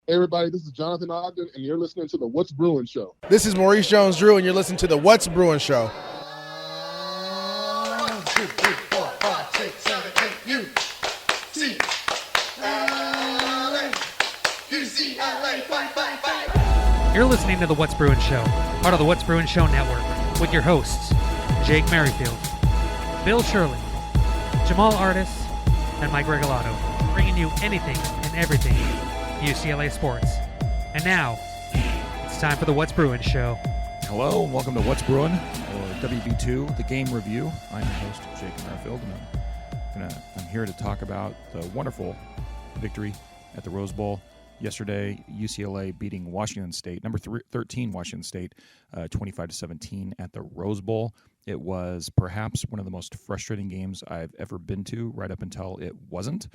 Hey everybody, this is Jonathan Ogden, and you're listening to the What's Brewing Show. This is Maurice Jones-Drew, and you're listening to the What's Brewing Show. 1, 2, 3, 4, 5, 6, 7, 8, UCLA, fight, fight, fight. You're listening to the What's Brewing Show, part of the What's Brewing Show Network, with your hosts, Jake Merrifield, Bill Shirley, Jamaal Artis, and Mike Regalado, bringing you anything and everything UCLA sports. And now, it's time for the What's Brewing Show. Hello, and welcome to What's Brewing, or WB2, the game review. I'm your host, Jake Merrifield, and I'm here to talk about the wonderful victory at the Rose Bowl yesterday. UCLA beating Washington State, number 13 Washington State, 25-17 at the Rose Bowl. It was perhaps one of the most frustrating games I've ever been to, right up until it wasn't.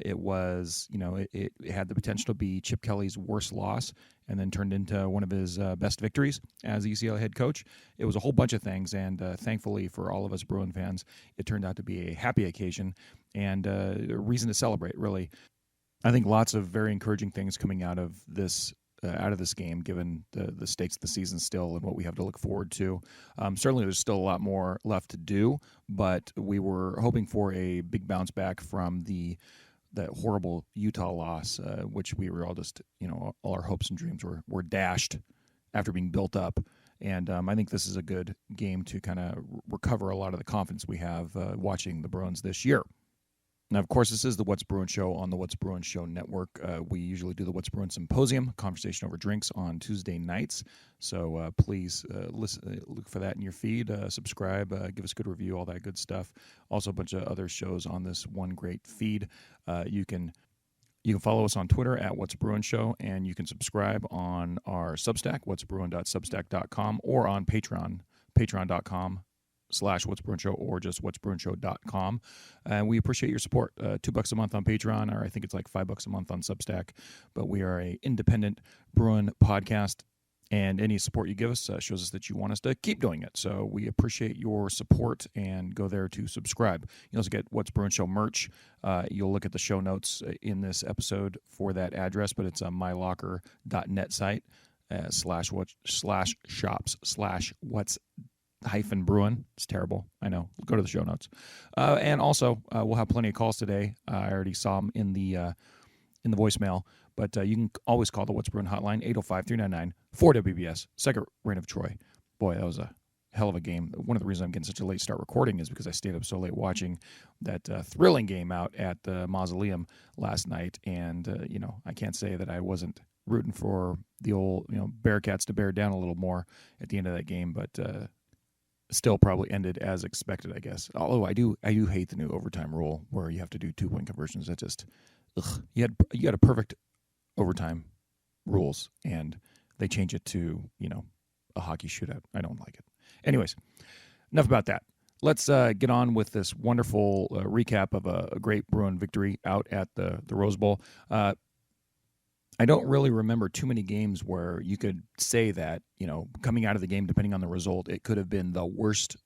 It was, it had the potential to be Chip Kelly's worst loss and then turned into one of his best victories as the UCLA head coach. It was a whole bunch of things, and thankfully for all of us Bruin fans, it turned out to be a happy occasion and a reason to celebrate, really. I think lots of very encouraging things coming out of this game, given the stakes of the season still and what we have to look forward to. Certainly there's still a lot more left to do, but we were hoping for a big bounce back from that horrible Utah loss, which we were all just, all our hopes and dreams were dashed after being built up. And I think this is a good game to kind of recover a lot of the confidence we have watching the Bruins this year. Now, of course, this is the What's Bruin Show on the What's Bruin Show Network. We usually do the What's Bruin Symposium, conversation over drinks, on Tuesday nights. So please look for that in your feed, subscribe, give us a good review, all that good stuff. Also, a bunch of other shows on this one great feed. You can follow us on Twitter at What's Bruin Show, and you can subscribe on our Substack, whatsbruin.substack.com, or on Patreon, patreon.com/What's Bruin Show, or just whatsbruinshow.com. And we appreciate your support. $2 a month on Patreon, or I think it's like $5 a month on Substack. But we are an independent Bruin podcast, and any support you give us shows us that you want us to keep doing it. So we appreciate your support, and go there to subscribe. You also get What's Bruin Show merch. You'll look at the show notes in this episode for that address, but it's a mylocker.net site /shops/what's -Bruin. It's terrible. I know. Go to the show notes. And also, we'll have plenty of calls today. I already saw them in the voicemail, but you can always call the What's Bruin hotline, 805-399-4WBS, second reign of Troy. Boy, that was a hell of a game. One of the reasons I'm getting such a late start recording is because I stayed up so late watching that thrilling game out at the Mausoleum last night. And, I can't say that I wasn't rooting for the old, Bearcats to bear down a little more at the end of that game, but still probably ended as expected, I guess. Although I do hate the new overtime rule where you have to do 2-point conversions. That just, you had a perfect overtime rules, and they change it to, a hockey shootout. I don't like it. Anyways, enough about that. Let's get on with this wonderful recap of a great Bruin victory out at the Rose Bowl. I don't really remember too many games where you could say that, coming out of the game, depending on the result, it could have been the worst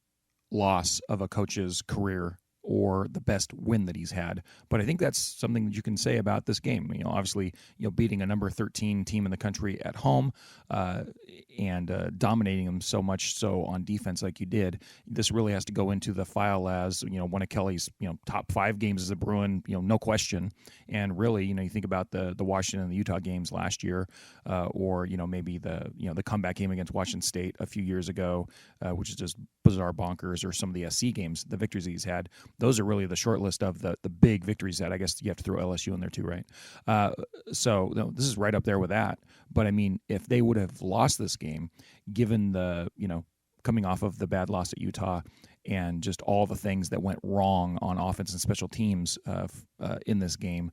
loss of a coach's career or the best win that he's had. But I think that's something that you can say about this game. Obviously, beating a number 13 team in the country at home and dominating them so much so on defense like you did, this really has to go into the file as, one of Kelly's, top 5 games as a Bruin, no question. And really, you think about the Washington and the Utah games last year, or, maybe the comeback game against Washington State a few years ago, which is just bizarre bonkers, or some of the SC games, the victories he's had. Those are really the short list of the big victories that I guess you have to throw LSU in there too, right? So this is right up there with that. But I mean, if they would have lost this game, given the, coming off of the bad loss at Utah and just all the things that went wrong on offense and special teams in this game,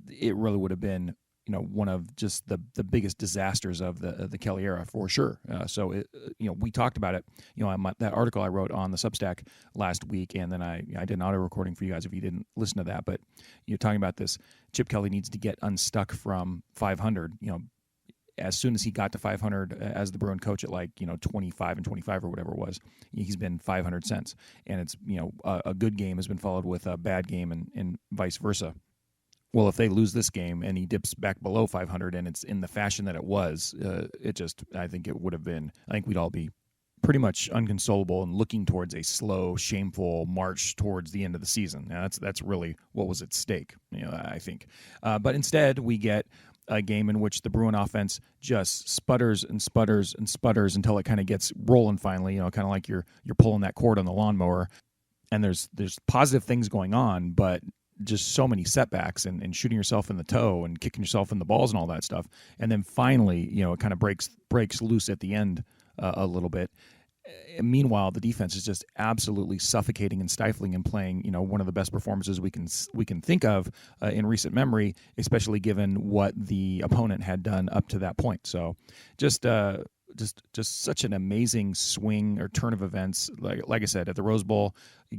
it really would have been, one of just the biggest disasters of the Kelly era for sure. So we talked about it, that article I wrote on the Substack last week, and then I did an auto recording for you guys if you didn't listen to that. But you're talking about this, Chip Kelly needs to get unstuck from 500. As soon as he got to 500 as the Bruin coach at 25 and 25 or whatever it was, he's been 500 since. And it's, a good game has been followed with a bad game and vice versa. well, if they lose this game and he dips back below 500 and it's in the fashion that it was, I think it would have been, I think we'd all be pretty much unconsolable and looking towards a slow, shameful march towards the end of the season. Now, that's really what was at stake, I think. But instead, we get a game in which the Bruin offense just sputters and sputters and sputters until it kind of gets rolling finally, kind of like you're pulling that cord on the lawnmower. And there's positive things going on, but just so many setbacks and shooting yourself in the toe and kicking yourself in the balls and all that stuff. And then finally, it kind of breaks loose at the end a little bit. And meanwhile, the defense is just absolutely suffocating and stifling and playing, one of the best performances we can think of in recent memory, especially given what the opponent had done up to that point. So just such an amazing swing or turn of events. Like I said, at the Rose Bowl,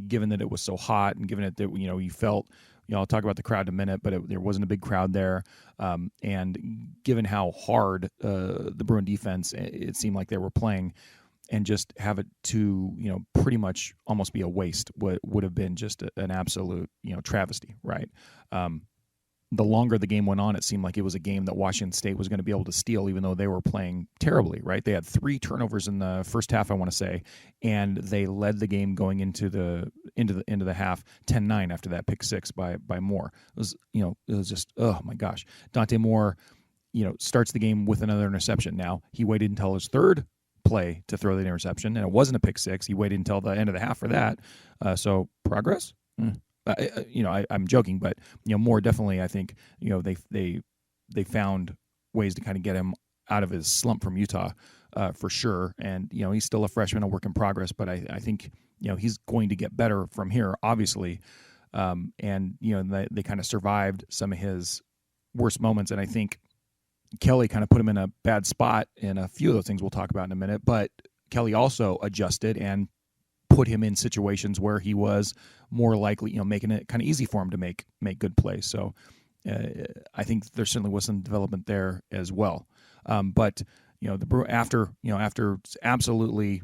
given that it was so hot and given it that, you felt, I'll talk about the crowd in a minute, but there wasn't a big crowd there. And given how hard the Bruin defense, it seemed like they were playing, and just have it to, pretty much almost be a waste would have been just an absolute, travesty, right? The longer the game went on, it seemed like it was a game that Washington State was going to be able to steal, even though they were playing terribly, right? They had 3 turnovers in the first half, I want to say, and they led the game going into the half 10-9 after that pick 6 by Moore. It was just, oh my gosh. Dante Moore, starts the game with another interception. Now, he waited until his third play to throw the interception, and it wasn't a pick 6. He waited until the end of the half for that. So progress? I'm joking, but Moore definitely, I think, they found ways to kind of get him out of his slump from Utah, for sure. And he's still a freshman, a work in progress, but I think he's going to get better from here, obviously. And they kind of survived some of his worst moments, and I think Kelly kind of put him in a bad spot in a few of those things we'll talk about in a minute. But Kelly also adjusted and put him in situations where he was more likely, making it kind of easy for him to make good plays. So I think there certainly was some development there as well. But the Bruin, after absolutely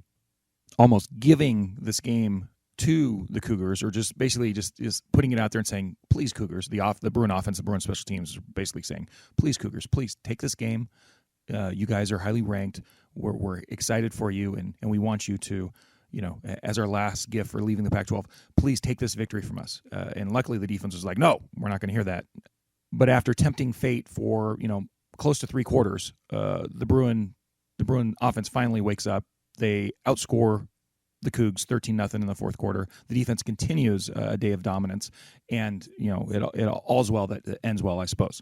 almost giving this game to the Cougars, or just basically just putting it out there and saying, please, Cougars, the Bruin offense, the Bruin special teams, basically saying, please, Cougars, please take this game. You guys are highly ranked. We're excited for you, and we want you to, as our last gift for leaving the Pac-12, please take this victory from us. And luckily the defense was like, no, we're not going to hear that. But after tempting fate for, close to 3 quarters, the Bruin offense finally wakes up. They outscore the Cougs 13-0 in the fourth quarter. The defense continues a day of dominance, and it all's well that ends well, I suppose.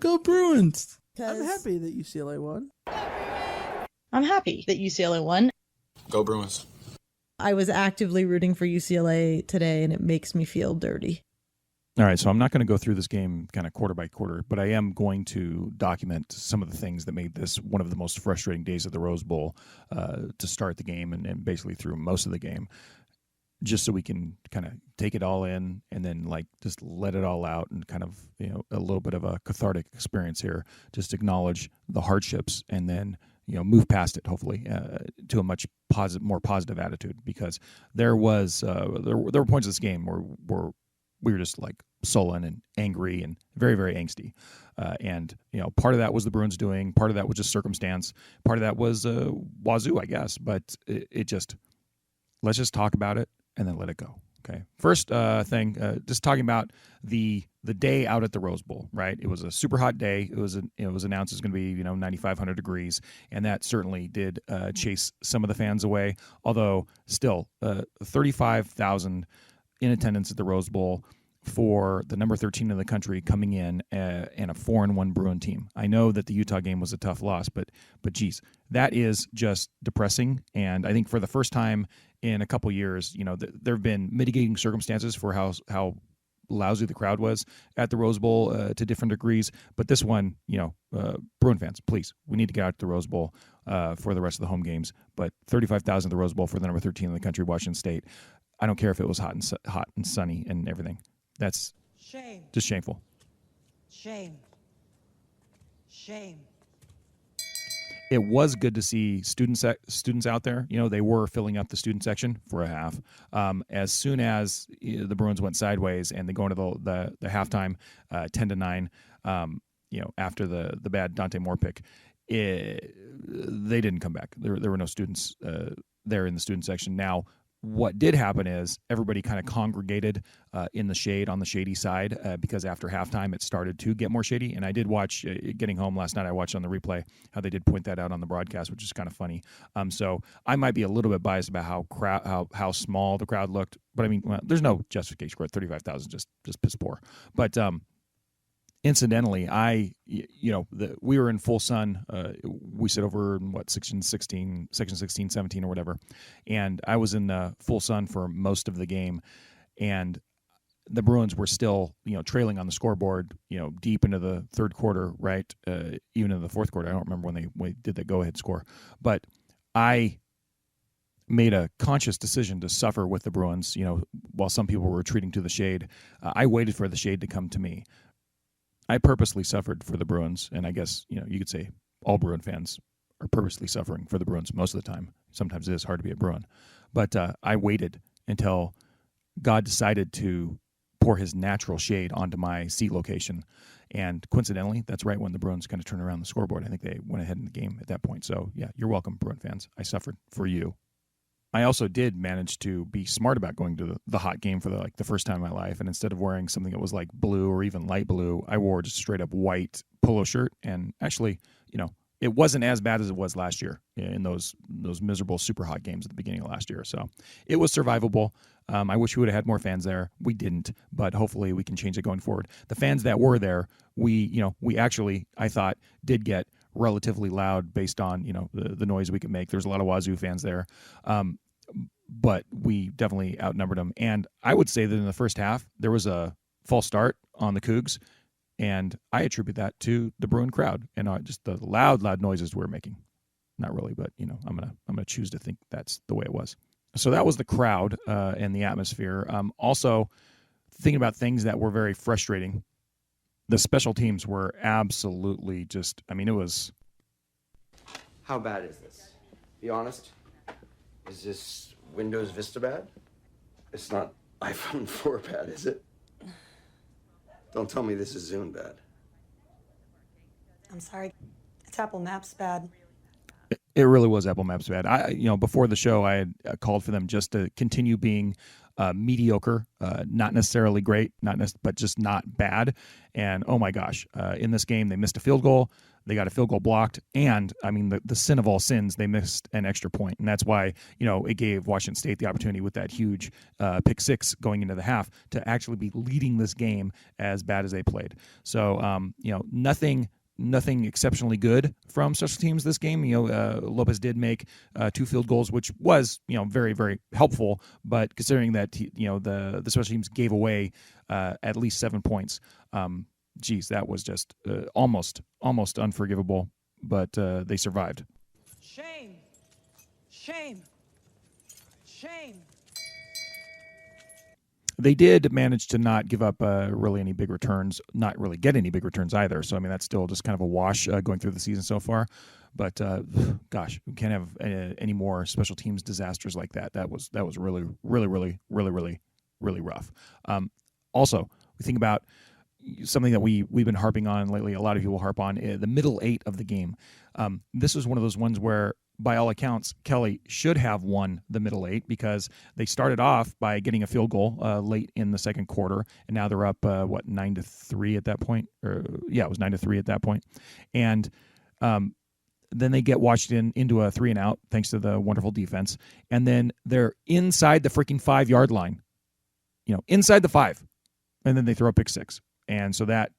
Go Bruins! I'm happy that UCLA won. I'm happy that UCLA won. Go Bruins. I was actively rooting for UCLA today, and it makes me feel dirty. All right, so I'm not going to go through this game kind of quarter by quarter, but I am going to document some of the things that made this one of the most frustrating days of the Rose Bowl to start the game and basically through most of the game, just so we can kind of take it all in and then just let it all out and kind of, a little bit of a cathartic experience here. Just acknowledge the hardships and then, move past it, hopefully, to a much more positive attitude, because there were points of this game where we were just sullen and angry and very, very angsty. And part of that was the Bruins doing, part of that was just circumstance, part of that was Wazoo, I guess. But let's just talk about it and then let it go. Okay. First thing, just talking about the day out at the Rose Bowl, right? It was a super hot day. It was announced it's going to be 9,500 degrees, and that certainly did chase some of the fans away. Although still, 35,000 in attendance at the Rose Bowl for the number 13 in the country coming in and a 4-1 Bruin team. I know that the Utah game was a tough loss, but geez, that is just depressing. And I think for the first time in a couple years, there have been mitigating circumstances for how lousy the crowd was at the Rose Bowl to different degrees. But this one, Bruin fans, please, we need to get out to the Rose Bowl for the rest of the home games. But 35,000 at the Rose Bowl for the number 13 in the country, Washington State. I don't care if it was hot and sunny and everything. That's shame. Just shameful. Shame. Shame. it was good to see students out there. They were filling up the student section for a half. As soon as the Bruins went sideways and they go into the halftime 10-9, after the bad Dante Moore pick, they didn't come back. There were no students there in the student section. Now, what did happen is everybody kind of congregated in the shade on the shady side because after halftime it started to get more shady. And I did watch, getting home last night, I watched on the replay how they did point that out on the broadcast, which is kind of funny. So I might be a little bit biased about how small the crowd looked. But I mean, there's no justification for it. 35,000 just piss poor. But incidentally, we were in full sun. We sit over in section 16, 17 or whatever. And I was in full sun for most of the game. And the Bruins were still, trailing on the scoreboard, deep into the third quarter, right? Even in the fourth quarter. I don't remember when they did that go-ahead score. But I made a conscious decision to suffer with the Bruins, while some people were retreating to the shade. I waited for the shade to come to me. I purposely suffered for the Bruins, and I guess, you could say all Bruin fans are purposely suffering for the Bruins most of the time. Sometimes it is hard to be a Bruin. But I waited until God decided to pour his natural shade onto my seat location. And coincidentally, that's right when the Bruins kind of turned around the scoreboard. I think they went ahead in the game at that point. So, yeah, you're welcome, Bruin fans. I suffered for you. I also did manage to be smart about going to the hot game for the first time in my life. And instead of wearing something that was like blue or even light blue, I wore just straight up white polo shirt. And actually, it wasn't as bad as it was last year in those miserable super hot games at the beginning of last year. So it was survivable. I wish we would have had more fans there. We didn't, but hopefully we can change it going forward. The fans that were there, we actually, I thought, did get relatively loud based on, the noise we could make. There's a lot of Wazoo fans there. But we definitely outnumbered them. And I would say that in the first half, there was a false start on the Cougs. And I attribute that to the Bruin crowd and just the loud noises we were making. Not really, but, I'm gonna choose to think that's the way it was. So that was the crowd and the atmosphere. Also, thinking about things that were very frustrating, the special teams were absolutely just, it was... How bad is this? Be honest. Is this Windows Vista bad? It's not iPhone 4 bad, is it? Don't tell me this is Zune bad. I'm sorry. It's Apple Maps bad. It really was Apple Maps bad. Before the show, I had called for them just to continue being mediocre, not necessarily great, but just not bad. And oh my gosh, in this game, they missed a field goal. They got a field goal blocked, and the sin of all sins, they missed an extra point, and that's why it gave Washington State the opportunity with that huge pick six going into the half to actually be leading this game as bad as they played. So nothing exceptionally good from special teams this game. Lopez did make 2 field goals, which was very, very helpful. But considering that the special teams gave away at least 7 points, that was just almost unforgivable. But they survived. Shame. They did manage to not give up really any big returns, not really get any big returns either. So, that's still just kind of a wash going through the season so far. But, gosh, we can't have any more special teams disasters like that. That was really, really, really, really, really, really rough. Also, we think about something that we've been harping on lately, a lot of people harp on, the middle 8 of the game. This was one of those ones where, by all accounts, Kelly should have won the middle 8 because they started off by getting a field goal late in the second quarter, and now they're up 9-3 at that point. It was 9-3 at that point, and then they get Washington into a 3-and-out thanks to the wonderful defense, and then they're inside the freaking 5-yard line, inside the 5, and then they throw a pick six. And so that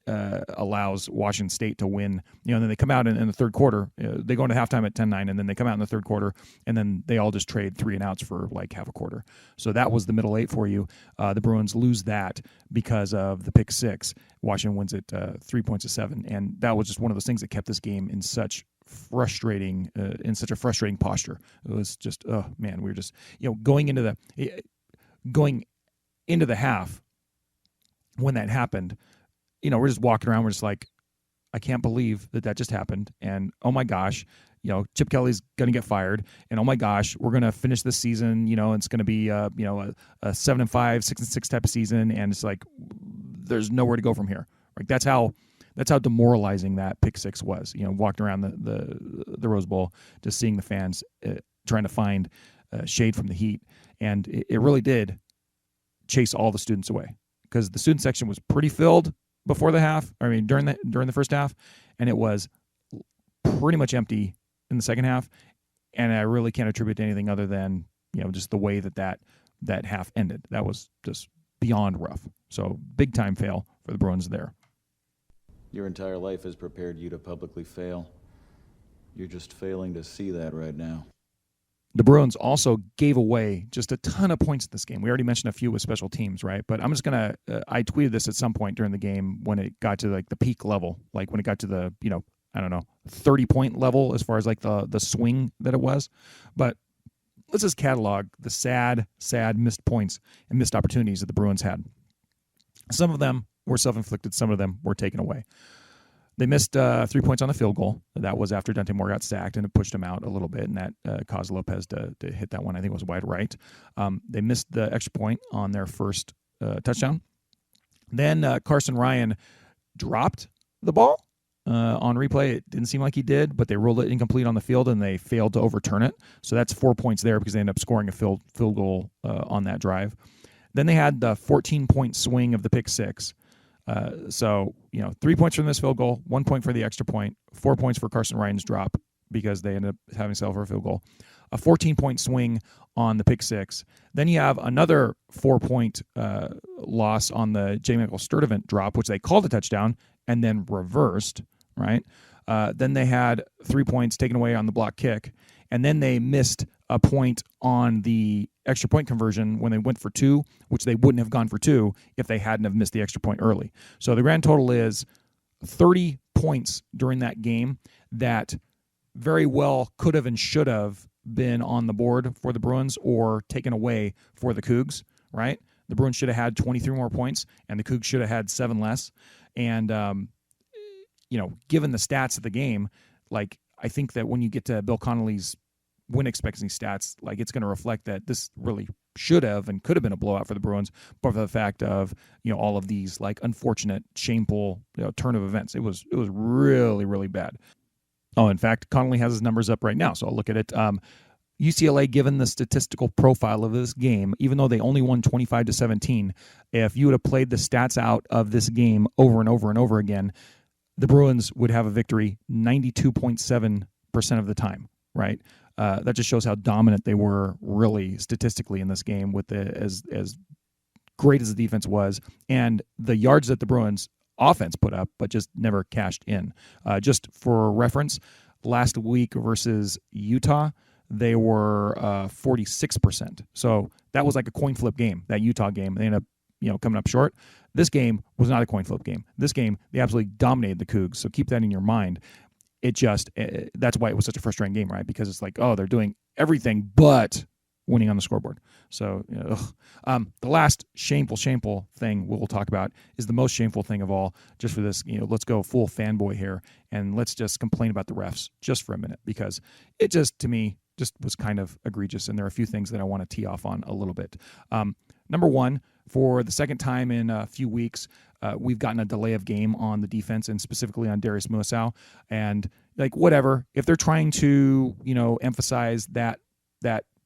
allows Washington State to win. And then they come out in the third quarter. They go into halftime at 10-9, and then they come out in the third quarter, and then they all just trade 3-and-outs for like half a quarter. So that was the middle 8 for you. The Bruins lose that because of the pick six. Washington wins it 3-7, and that was just one of those things that kept this game in such a frustrating posture. It was just, oh man, we were just going into the half when that happened. We're just walking around. We're just like, I can't believe that just happened. And oh my gosh, Chip Kelly's going to get fired, and oh my gosh, we're going to finish this season. It's going to be a 7-5, 6-6 type of season, and it's like there's nowhere to go from here. Like that's how demoralizing that pick six was. Walking around the Rose Bowl, just seeing the fans trying to find shade from the heat, and it really did chase all the students away, because the student section was pretty filled before the half. I mean, during the first half, and it was pretty much empty in the second half. And I really can't attribute to anything other than just the way that half ended. That was just beyond rough. So big time fail for the Bruins there. Your entire life has prepared you to publicly fail. You're just failing to see that right now. The Bruins also gave away just a ton of points in this game. We already mentioned a few with special teams, right? But I'm just going to I tweeted this at some point during the game when it got to like the peak level, like when it got to the, 30-point level as far as like the swing that it was. But let's just catalog the sad missed points and missed opportunities that the Bruins had. Some of them were self-inflicted. Some of them were taken away. They missed 3 points on the field goal. That was after Dante Moore got sacked, and it pushed him out a little bit, and that caused Lopez to hit that one. I think it was wide right. They missed the extra point on their first touchdown. Then Carson Ryan dropped the ball on replay. It didn't seem like he did, but they ruled it incomplete on the field, and they failed to overturn it. So that's 4 points there because they ended up scoring a field goal on that drive. Then they had the 14-point swing of the pick six. So 3 points from this field goal, 1 point for the extra point, 4 points for Carson Ryan's drop because they ended up having to settle for a field goal, a 14-point swing on the pick six. Then you have another 4-point loss on the Jamaal Sturdivant drop, which they called a touchdown and then reversed, right? Then they had 3 points taken away on the block kick, and then they missed a point on the extra point conversion when they went for two, which they wouldn't have gone for two if they hadn't have missed the extra point early. So the grand total is 30 points during that game that very well could have and should have been on the board for the Bruins or taken away for the Cougs, right? The Bruins should have had 23 more points, and the Cougs should have had 7 less. And, given the stats of the game, like, I think that when you get to Bill Connolly's win expectancy stats, like, it's going to reflect that this really should have and could have been a blowout for the Bruins, but for the fact of, all of these, like, unfortunate, shameful turn of events. It was really, really bad. Oh, in fact, Connolly has his numbers up right now, so I'll look at it. UCLA, given the statistical profile of this game, even though they only won 25-17, if you would have played the stats out of this game over and over and over again, the Bruins would have a victory 92.7% of the time, right? That just shows how dominant they were really statistically in this game with as great as the defense was and the yards that the Bruins offense put up, but just never cashed in. Just for reference, last week versus Utah, they were 46%. So that was like a coin flip game, that Utah game. They ended up, coming up short. This game was not a coin flip game. This game, they absolutely dominated the Cougs. So keep that in your mind. That's why it was such a frustrating game, right? Because it's like, oh, they're doing everything but winning on the scoreboard. So, the last shameful thing we'll talk about is the most shameful thing of all. Just for this, let's go full fanboy here and let's just complain about the refs just for a minute, because it just, to me, just was kind of egregious. And there are a few things that I want to tee off on a little bit. Number one, for the second time in a few weeks, we've gotten a delay of game on the defense and specifically on Darius Muasau. And like, whatever, if they're trying to, emphasize that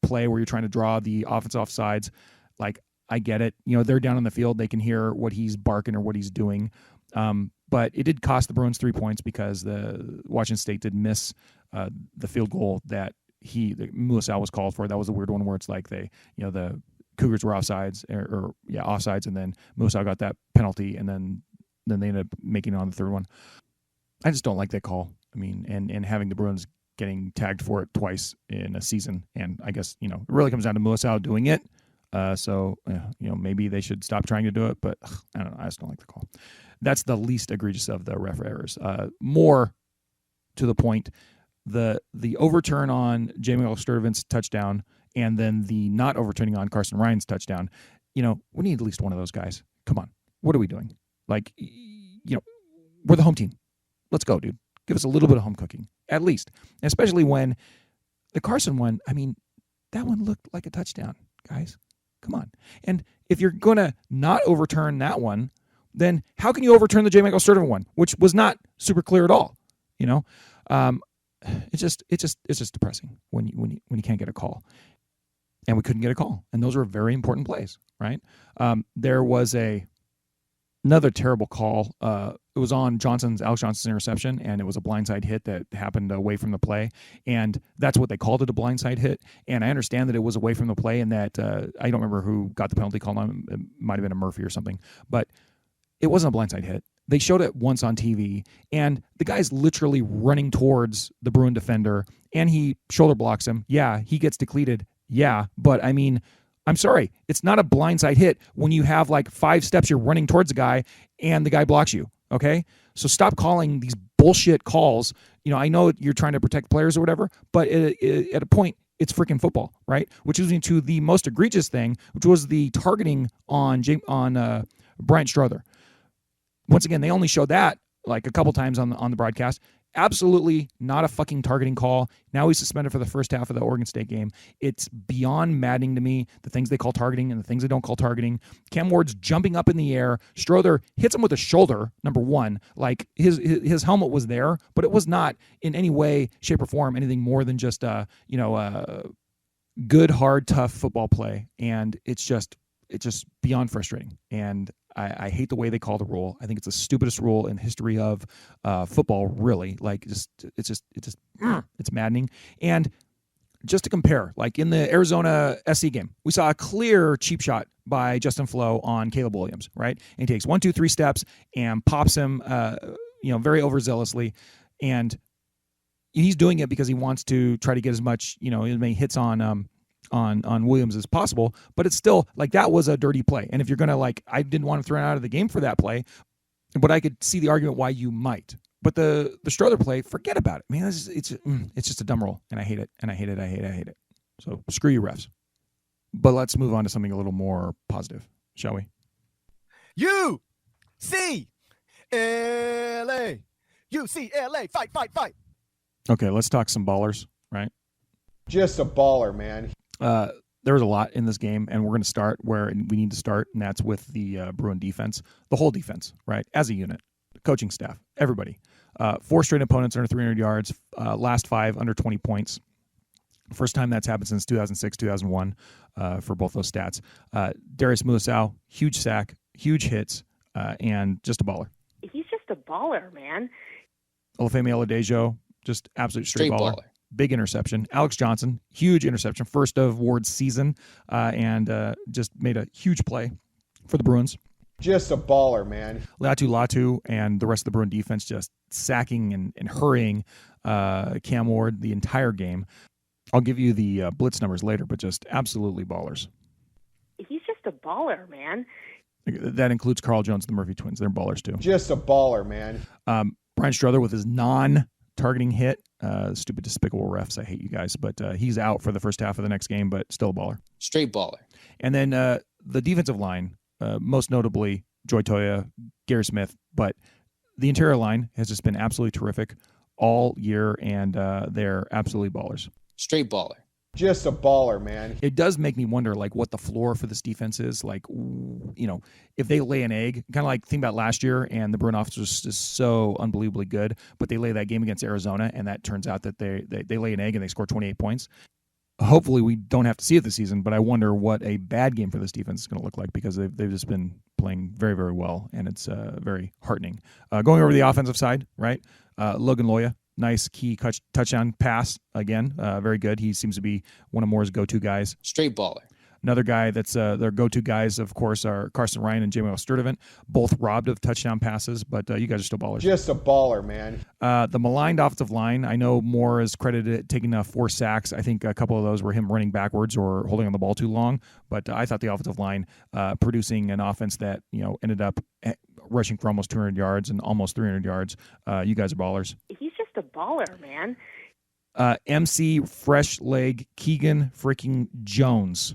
play where you're trying to draw the offense off sides, like, I get it. They're down on the field. They can hear what he's barking or what he's doing. But it did cost the Bruins 3 points because the Washington State did miss the field goal that Muasau was called for. That was a weird one where it's like the Cougars were offsides offsides, and then Muasau got that penalty, and then they ended up making it on the third one. I just don't like that call. I mean, and having the Bruins getting tagged for it twice in a season, and I guess it really comes down to Muasau doing it. So maybe they should stop trying to do it, but I don't know. I just don't like the call. That's the least egregious of the ref errors. More to the point, the overturn on Jamaal Sturdivant's touchdown, and then the not overturning on Carson Ryan's touchdown. We need at least one of those guys. Come on, what are we doing? Like, we're the home team. Let's go, dude. Give us a little bit of home cooking. at least. Especially when the Carson one, I mean, that one looked like a touchdown, guys. Come on. And if you're going to not overturn that one, then how can you overturn the J. Michael Sturdivant one, which was not super clear at all? You know, it's just depressing when you can't get a call, and we couldn't get a call, and those were very important plays, right? There was another terrible call. It was on Alex Johnson's interception, and it was a blindside hit that happened away from the play, and that's what they called it, a blindside hit. And I understand that it was away from the play, and that I don't remember who got the penalty call on. It might have been a Murphy or something, but it wasn't a blindside hit. They showed it once on TV, and the guy's literally running towards the Bruin defender, and he shoulder blocks him. Yeah, he gets depleted. Yeah, but I mean, I'm sorry, it's not a blindside hit when you have like 5 steps you're running towards a guy and the guy blocks you, okay? So stop calling these bullshit calls. You know, I know you're trying to protect players or whatever, but at a point, it's freaking football, right? Which is into the most egregious thing, which was the targeting on Bryant Strother. Once again, they only showed that like a couple times on the broadcast. Absolutely not a fucking targeting call. Now he's suspended for the first half of the Oregon State game. It's beyond maddening to me, the things they call targeting and the things they don't call targeting. Cam Ward's jumping up in the air. Strother hits him with a shoulder, number one. Like his helmet was there, but it was not in any way, shape, or form anything more than just good, hard, tough football play. And it's just beyond frustrating. And I hate the way they call the rule. I think it's the stupidest rule in history of football, really. Like, it's maddening. And just to compare, like in the Arizona SC game, we saw a clear cheap shot by Justin Flo on Caleb Williams, right? And he takes 1, 2, 3 steps and pops him, very overzealously. And he's doing it because he wants to try to get as many hits on Williams as possible, but it's still like that was a dirty play. And if you're gonna I didn't want to throw out of the game for that play, but I could see the argument why you might. But the Strother play, forget about it. Man, it's just a dumb rule, and I hate it, and I hate it, I hate it, I hate it. So screw you, refs. But let's move on to something a little more positive, shall we? UCLA, UCLA, fight. Okay, let's talk some ballers, right? Just a baller, man. There was a lot in this game, and we're going to start where we need to start, and that's with the Bruin defense, the whole defense, right? As a unit, the coaching staff, everybody. 4 straight opponents under 300 yards, last 5 under 20 points. First time that's happened since 2006, 2001 for both those stats. Darius Mulisau, huge sack, huge hits, and just a baller. He's just a baller, man. Olufemi Oladejo, just absolute straight baller. Big interception. Alex Johnson, huge interception, first of Ward's season, and just made a huge play for the Bruins. Just a baller, man. Latu and the rest of the Bruin defense just sacking and hurrying Cam Ward the entire game. I'll give you the blitz numbers later, but just absolutely ballers. He's just a baller, man. That includes Carl Jones, the Murphy twins. They're ballers too. Just a baller, man. Brian Strother with his non-targeting hit. Stupid, despicable refs. I hate you guys. But he's out for the first half of the next game, but still a baller. Straight baller. And then the defensive line, most notably Joy Toya, Gary Smith. But the interior line has just been absolutely terrific all year, and they're absolutely ballers. Straight baller. Just a baller, man. It does make me wonder, what the floor for this defense is. If they lay an egg, kind of like think about last year, and the Bruin offense was just so unbelievably good, but they lay that game against Arizona, and that turns out that they lay an egg and they score 28 points. Hopefully we don't have to see it this season, but I wonder what a bad game for this defense is going to look like, because they've just been playing very, very well, and it's very heartening. Going over the offensive side, right? Logan Loya. Nice key touchdown pass again. Very good. He seems to be one of Moore's go-to guys. Straight baller. Another guy that's their go-to guys, of course, are Carson Ryan and Jamaal Sturdivant, both robbed of touchdown passes, but you guys are still ballers. Just a baller, man. The maligned offensive line, I know Moore is credited taking 4 sacks. I think a couple of those were him running backwards or holding on the ball too long, but I thought the offensive line producing an offense that ended up rushing for almost 200 yards and almost 300 yards. You guys are ballers. He's just a baller, man. MC Fresh Leg Keegan freaking Jones.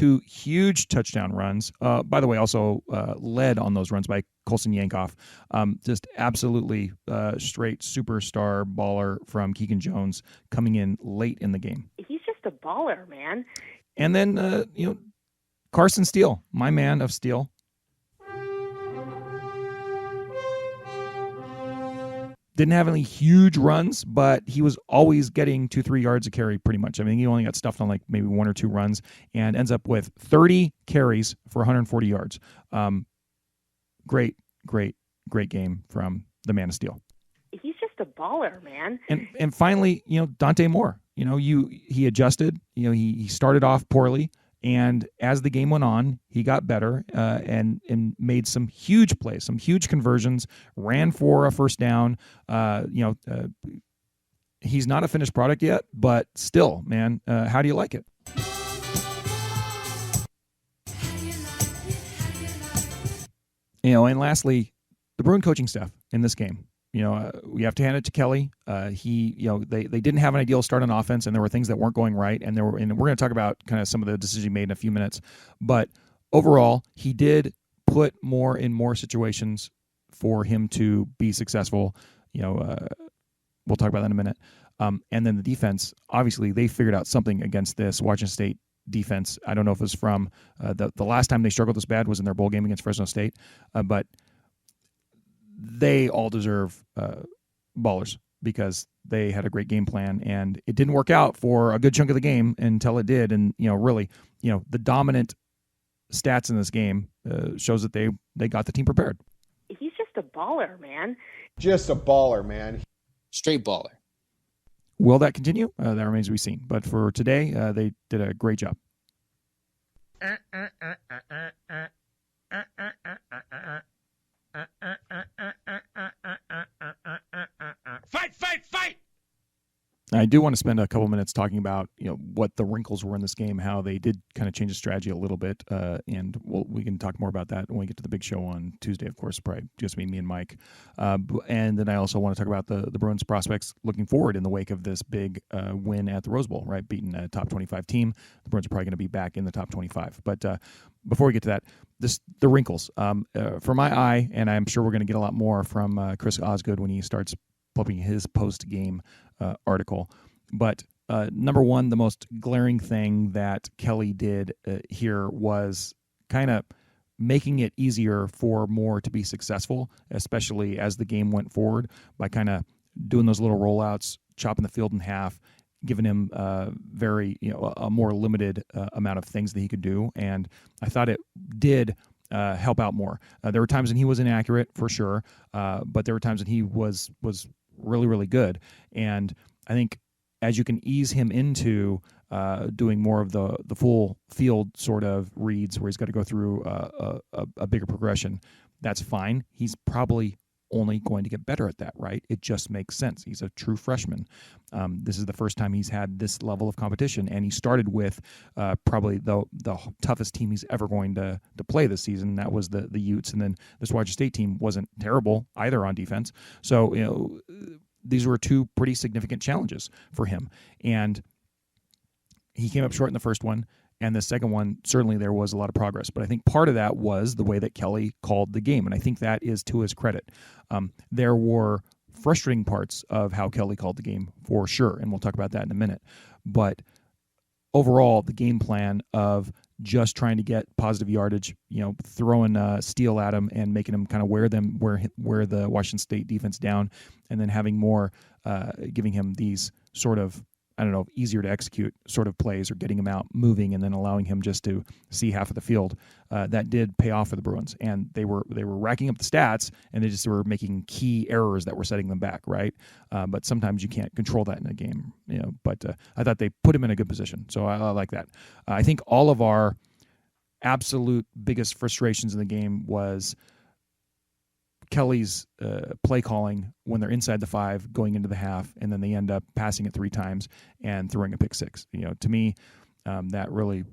2 huge touchdown runs. By the way, also led on those runs by Colson Yankoff. Just absolutely straight superstar baller from Keegan Jones coming in late in the game. He's just a baller, man. And then, Carson Steele, my man of Steele. Didn't have any huge runs, but he was always getting 2-3 yards a carry pretty much. I mean, he only got stuffed on like maybe 1 or 2 runs and ends up with 30 carries for 140 yards. Great game from the man of Steel. He's just a baller, man. And finally, Dante Moore, he adjusted, he started off poorly. And as the game went on, he got better and made some huge plays, some huge conversions, ran for a first down. He's not a finished product yet, but still, man, how do you like it? And lastly, the Bruin coaching staff in this game. We have to hand it to Kelly. They didn't have an ideal start on offense, and there were things that weren't going right. And we're going to talk about kind of some of the decisions he made in a few minutes. But overall, he did put more in more situations for him to be successful. We'll talk about that in a minute. And then the defense, obviously, they figured out something against this Washington State defense. I don't know if it was from the last time they struggled this bad was in their bowl game against Fresno State, but they all deserve ballers because they had a great game plan, and it didn't work out for a good chunk of the game until it did. And really, the dominant stats in this game shows that they got the team prepared. He's just a baller, man. Just a baller, man. Straight baller. Will that continue? That remains to be seen. But for today, they did a great job. Fight! I do want to spend a couple minutes talking about what the wrinkles were in this game, how they did kind of change the strategy a little bit, and we can talk more about that when we get to the big show on Tuesday. Of course, probably just me and Mike, and then I also want to talk about the Bruins prospects looking forward in the wake of this big win at the Rose Bowl, right? Beating a top 25 team, the Bruins are probably going to be back in the top 25. But before we get to that, the wrinkles for my eye, and I'm sure we're going to get a lot more from Chris Osgood when he starts publishing his post-game article. But number one, the most glaring thing that Kelly did here was kind of making it easier for Moore to be successful, especially as the game went forward, by kind of doing those little rollouts, chopping the field in half, giving him a more limited amount of things that he could do. And I thought it did help out Moore. There were times when he was inaccurate for sure, but there were times when he was really, really good. And I think as you can ease him into doing more of the full field sort of reads where he's got to go through a bigger progression, that's fine. He's probably only going to get better at that, right? It just makes sense. He's a true freshman. This is the first time he's had this level of competition, and he started with probably the toughest team he's ever going to play this season. That was the Utes, and then this Washington State team wasn't terrible either on defense. So, these were 2 pretty significant challenges for him, and he came up short in the first one. And the second one, certainly there was a lot of progress. But I think part of that was the way that Kelly called the game. And I think that is to his credit. There were frustrating parts of how Kelly called the game for sure. And we'll talk about that in a minute. But overall, the game plan of just trying to get positive yardage, throwing Steele at him and making him kind of wear the Washington State defense down, and then having Moore giving him these sort of, I don't know, easier to execute sort of plays, or getting him out moving and then allowing him just to see half of the field. That did pay off for the Bruins, and they were racking up the stats, and they just were making key errors that were setting them back, right? But sometimes you can't control that in a game, But I thought they put him in a good position, so I like that. I think all of our absolute biggest frustrations in the game was Kelly's play calling when they're inside the 5 going into the half, and then they end up passing it 3 times and throwing a pick 6. To me, that really,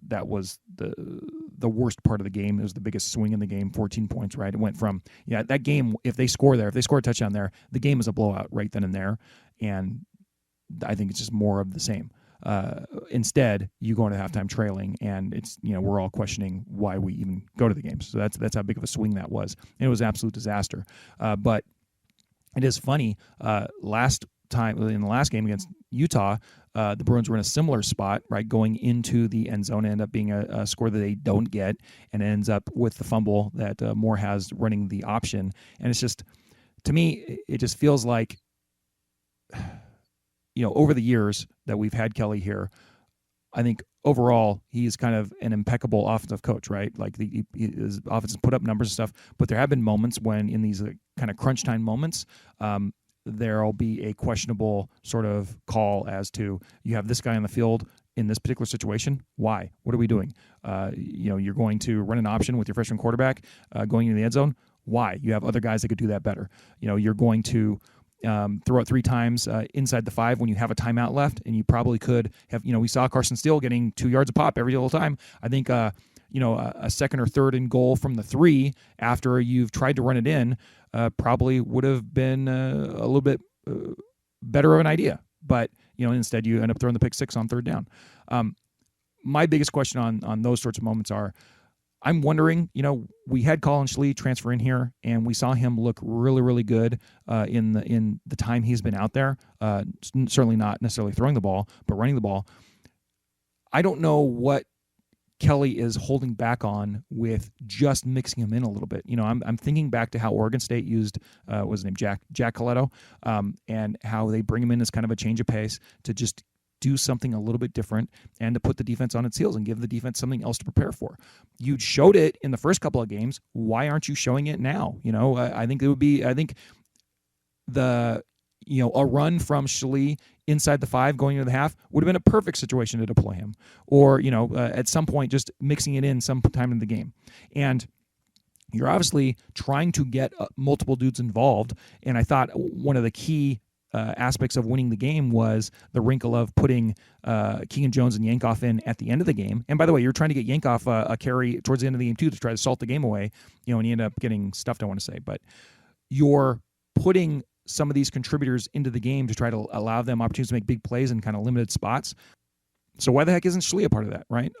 that was the worst part of the game. It was the biggest swing in the game, 14 points, right? It went from, that game, if they score a touchdown there, the game is a blowout right then and there. And I think it's just more of the same. Instead, you go into halftime trailing, and it's we're all questioning why we even go to the games. So that's how big of a swing that was. And it was an absolute disaster. But it is funny. Last time in the last game against Utah, the Bruins were in a similar spot, right, going into the end zone. End up being a score that they don't get, and it ends up with the fumble that Moore has running the option. And it's just, to me, it just feels like, over the years that we've had Kelly here, I think overall he's kind of an impeccable offensive coach, right? Like his offense put up numbers and stuff, but there have been moments when in these kind of crunch time moments, there'll be a questionable sort of call as to, you have this guy on the field in this particular situation. Why? What are we doing? You're going to run an option with your freshman quarterback going into the end zone. Why? You have other guys that could do that better. You're going to throw it 3 times inside the 5 when you have a timeout left, and you probably could have, we saw Carson Steele getting 2 yards a pop every single time. I think, a second or third and goal from the 3 after you've tried to run it in probably would have been a little bit better of an idea. But, instead you end up throwing the pick 6 on 3rd down. My biggest question on those sorts of moments are, I'm wondering, we had Colin Schlee transfer in here, and we saw him look really, really good in the time he's been out there. Certainly not necessarily throwing the ball, but running the ball. I don't know what Kelly is holding back on with just mixing him in a little bit. I'm thinking back to how Oregon State used what was his name, Jack Coletto, and how they bring him in as kind of a change of pace to just do something a little bit different and to put the defense on its heels and give the defense something else to prepare for. You showed it in the first couple of games. Why aren't you showing it now? I think a run from Schlee inside the 5 going into the half would have been a perfect situation to deploy him. Or, at some point just mixing it in sometime in the game. And you're obviously trying to get multiple dudes involved. And I thought one of the key aspects of winning the game was the wrinkle of putting Keegan Jones and Yankoff in at the end of the game. And by the way, you're trying to get Yankoff a carry towards the end of the game too to try to salt the game away, and you end up getting stuffed, I want to say. But you're putting some of these contributors into the game to try to allow them opportunities to make big plays in kind of limited spots. So why the heck isn't Schlee a part of that, right?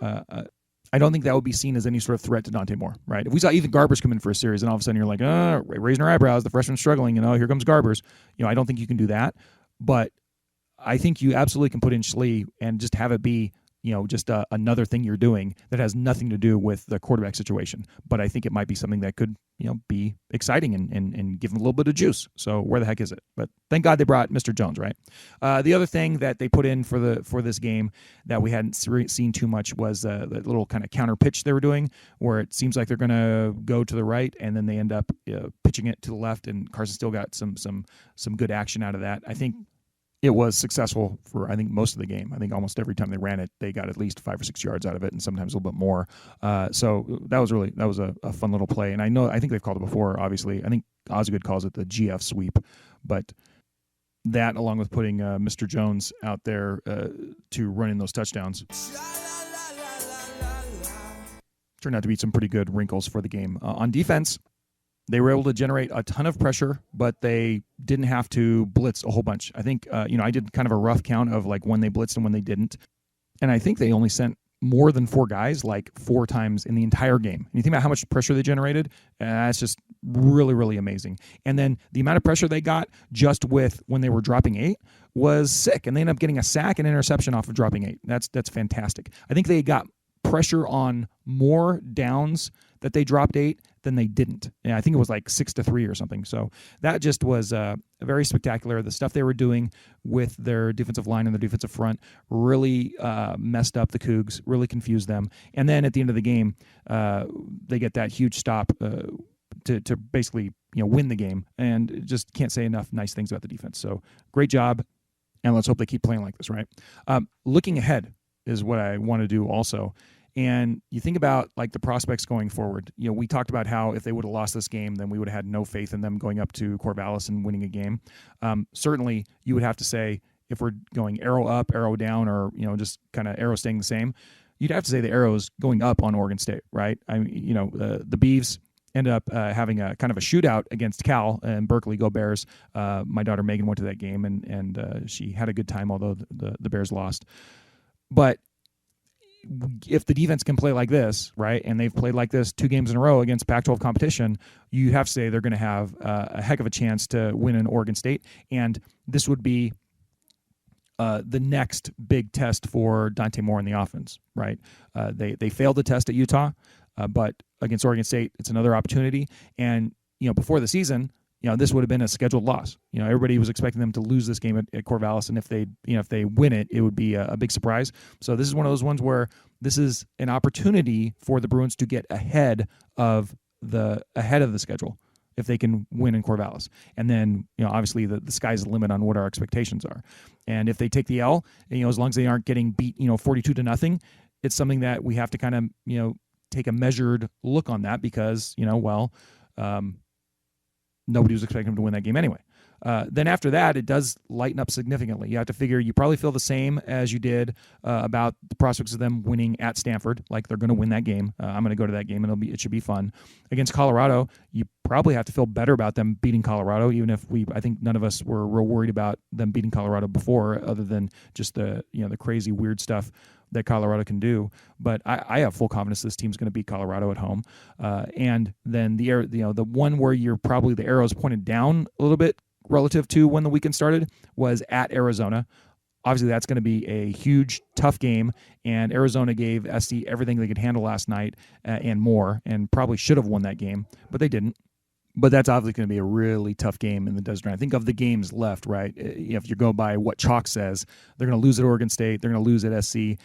I don't think that would be seen as any sort of threat to Dante Moore, right? If we saw Ethan Garbers come in for a series and all of a sudden you're like, raising our eyebrows, the freshman's struggling, here comes Garbers. I don't think you can do that. But I think you absolutely can put in Schlee and just have it be, just another thing you're doing that has nothing to do with the quarterback situation. But I think it might be something that could, be exciting and give him a little bit of juice. So where the heck is it? But thank God they brought Mr. Jones, right? The other thing that they put in for this game that we hadn't seen too much was the little kind of counter pitch they were doing, where it seems like they're going to go to the right and then they end up pitching it to the left, and Carson still got some good action out of that. I think it was successful for, most of the game. I think almost every time they ran it, they got at least 5 or 6 yards out of it, and sometimes a little bit more. So that was a fun little play. And I think they've called it before, obviously. I think Osgood calls it the GF sweep. But that, along with putting Mr. Jones out there to run in those touchdowns, turned out to be some pretty good wrinkles for the game. On defense, they were able to generate a ton of pressure, but they didn't have to blitz a whole bunch. I think, I did kind of a rough count of like when they blitzed and when they didn't. And I think they only sent more than 4 guys like 4 times in the entire game. And you think about how much pressure they generated, that's just really, really amazing. And then the amount of pressure they got just with when they were dropping 8 was sick. And they ended up getting a sack and interception off of dropping 8. That's fantastic. I think they got pressure on more downs that they dropped 8 than they didn't. And I think it was like 6-3 or something. So that just was very spectacular. The stuff they were doing with their defensive line and their defensive front really messed up the Cougs, really confused them. And then at the end of the game, they get that huge stop to basically win the game. And just can't say enough nice things about the defense. So great job, and let's hope they keep playing like this, right? Looking ahead is what I want to do also. And you think about like the prospects going forward. We talked about how if they would have lost this game, then we would have had no faith in them going up to Corvallis and winning a game. Certainly, you would have to say if we're going arrow up, arrow down, or just kind of arrow staying the same, you'd have to say the arrow's going up on Oregon State, right? The Beavs ended up having a kind of a shootout against Cal and Berkeley. Go Bears! My daughter Megan went to that game and she had a good time, although the Bears lost. But if the defense can play like this, right, and they've played like this 2 games in a row against Pac-12 competition, you have to say they're going to have a heck of a chance to win in Oregon State. And this would be the next big test for Dante Moore in the offense, right? They failed the test at Utah, but against Oregon State, it's another opportunity. And, before the season, this would have been a scheduled loss. Everybody was expecting them to lose this game at Corvallis, and if they win it, it would be a big surprise. So this is one of those ones where this is an opportunity for the Bruins to get ahead of the schedule if they can win in Corvallis. And then, obviously the sky's the limit on what our expectations are. And if they take the L, as long as they aren't getting beat, 42-0, it's something that we have to kind of, take a measured look on that because, nobody was expecting them to win that game anyway. Then after that, it does lighten up significantly. You have to figure you probably feel the same as you did about the prospects of them winning at Stanford, like they're going to win that game. I'm going to go to that game, and it should be fun. Against Colorado, you probably have to feel better about them beating Colorado, even if I think none of us were real worried about them beating Colorado before, other than just the crazy weird stuff that Colorado can do. But I have full confidence this team's going to beat Colorado at home. And then the one where you're probably the arrows pointed down a little bit relative to when the weekend started was at Arizona. Obviously, that's going to be a huge, tough game, and Arizona gave SC everything they could handle last night and more, and probably should have won that game, but they didn't. But that's obviously going to be a really tough game in the Desert. I think of the games left, right? If you go by what Chalk says, they're going to lose at Oregon State, they're going to lose at SC.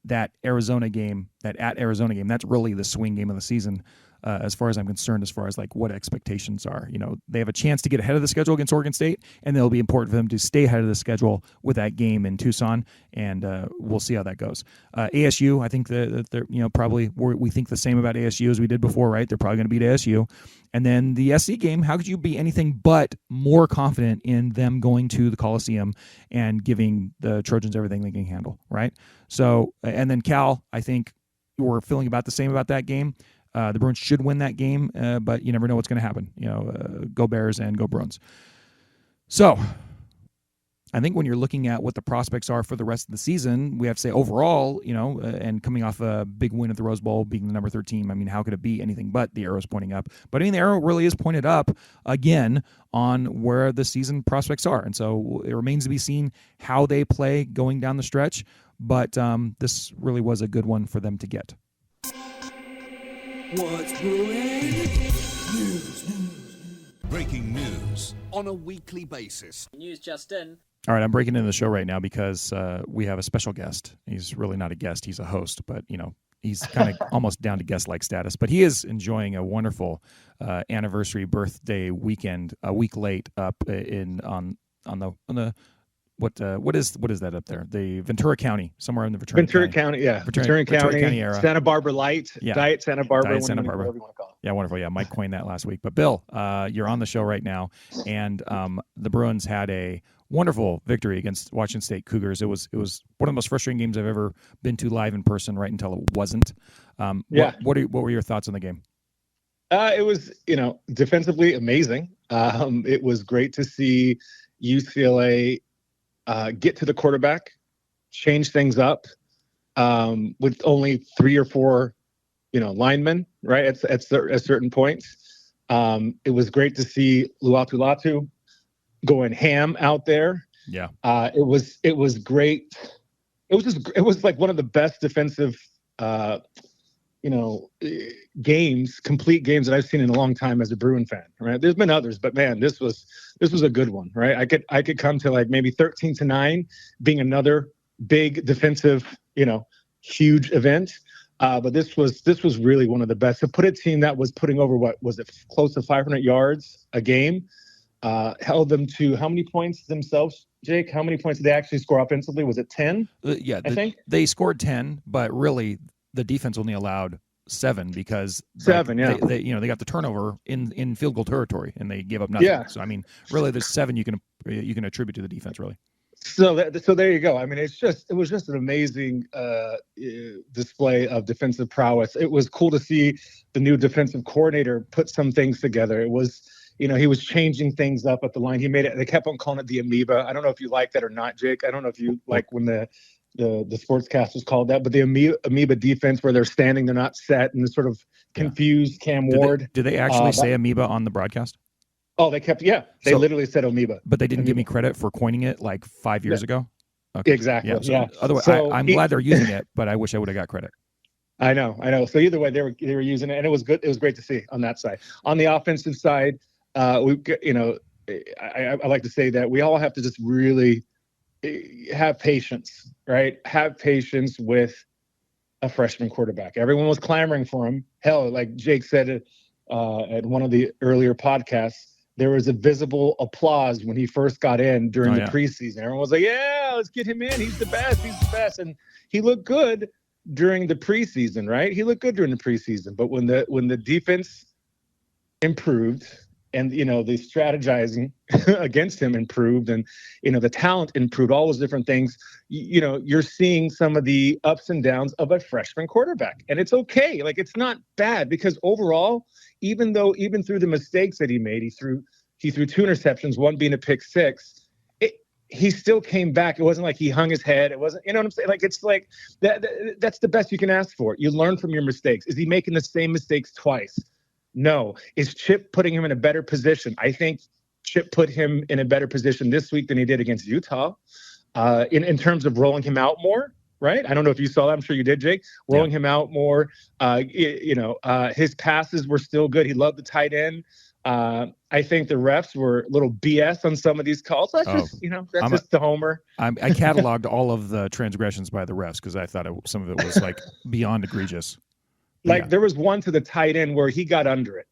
That Arizona game, that's really the swing game of the season. As far as I'm concerned, as far as like what expectations are. They have a chance to get ahead of the schedule against Oregon State, and it'll be important for them to stay ahead of the schedule with that game in Tucson, and we'll see how that goes. ASU, I think that they're, probably we think the same about ASU as we did before, right? They're probably going to beat ASU. And then the SC game, how could you be anything but more confident in them going to the Coliseum and giving the Trojans everything they can handle, right? So, and then Cal, I think we're feeling about the same about that game. The Bruins should win that game, but you never know what's going to happen. Go Bears and go Bruins. So I think when you're looking at what the prospects are for the rest of the season, we have to say overall, and coming off a big win at the Rose Bowl, being the number 13, I mean, how could it be anything but the arrow's pointing up? But I mean, the arrow really is pointed up again on where the season prospects are. And so it remains to be seen how they play going down the stretch. But this really was a good one for them to get. What's brewing? News. Breaking news on a weekly basis. News just in. All right, I'm breaking into the show right now because we have a special guest. He's really not a guest; he's a host, but he's kind of almost down to guest-like status. But he is enjoying a wonderful anniversary birthday weekend, a week late up on the. What is that up there? The Ventura County, somewhere in the Ventura County, yeah. Ventura County era. Santa Barbara Light, yeah. Diet Santa Barbara, Diet Santa Barbara. Whatever you want to call it. Yeah, wonderful. Yeah, Mike coined that last week. But Bill, you're on the show right now, and the Bruins had a wonderful victory against Washington State Cougars. It was one of the most frustrating games I've ever been to live in person, right until it wasn't. Yeah. What were your thoughts on the game? It was, defensively amazing. It was great to see UCLA get to the quarterback, change things up with only 3 or 4, linemen, right, at certain points. It was great to see Luatu going ham out there. Yeah. It was great. It was like one of the best defensive, complete games that I've seen in a long time as a Bruin fan, right? There's been others, but man, this was a good one, right? I could come to like maybe 13-9 being another big defensive, huge event. But this was really one of the best. To put a team that was putting over, what was it, close to 500 yards a game, held them to how many points themselves, Jake? How many points did they actually score offensively? Was it 10? I think they scored 10, but really the defense only allowed 7 because 7, yeah. They got the turnover in field goal territory and they gave up nothing. Yeah. So I mean, really, there's 7 you can attribute to the defense, really. So there you go. I mean, it was just an amazing display of defensive prowess. It was cool to see the new defensive coordinator put some things together. It was, he was changing things up at the line. He made it. They kept on calling it the amoeba. I don't know if you like that or not, Jake. I don't know if you like when the the sportscasters called that, but the amoeba defense where they're standing, they're not set, and the sort of confused Cam Ward. Did they actually say amoeba on the broadcast? Oh, they kept, they literally said amoeba. But they didn't give me credit for coining it like 5 years ago? Okay. Exactly, Otherwise, I'm glad they're using it, but I wish I would have got credit. I know. So either way, they were using it, and it was good. It was great to see on that side. On the offensive side, I like to say that we all have to just really have patience, right? Have patience with a freshman quarterback. Everyone was clamoring for him. Hell, like Jake said at one of the earlier podcasts, there was a visible applause when he first got in during the preseason. Everyone was like, yeah, let's get him in. He's the best. And he looked good during the preseason, right? He looked good during the preseason. But when the defense improved and, the strategizing against him improved and, the talent improved, all those different things, you're seeing some of the ups and downs of a freshman quarterback. And it's okay. Like, it's not bad because overall, even through the mistakes that he made, he threw 2 interceptions, one being a pick six, he still came back. It wasn't like he hung his head. It wasn't, you know what I'm saying? Like, it's like that's the best you can ask for. You learn from your mistakes. Is he making the same mistakes twice? No. Is Chip putting him in a better position? I think Chip put him in a better position this week than he did against Utah in terms of rolling him out more, right? I don't know if you saw that. I'm sure you did, Jake. Rolling him out more. His passes were still good. He loved the tight end. I think the refs were a little BS on some of these calls. That's just the homer. I cataloged all of the transgressions by the refs because I thought some of it was like beyond egregious. There was one to the tight end where he got under it.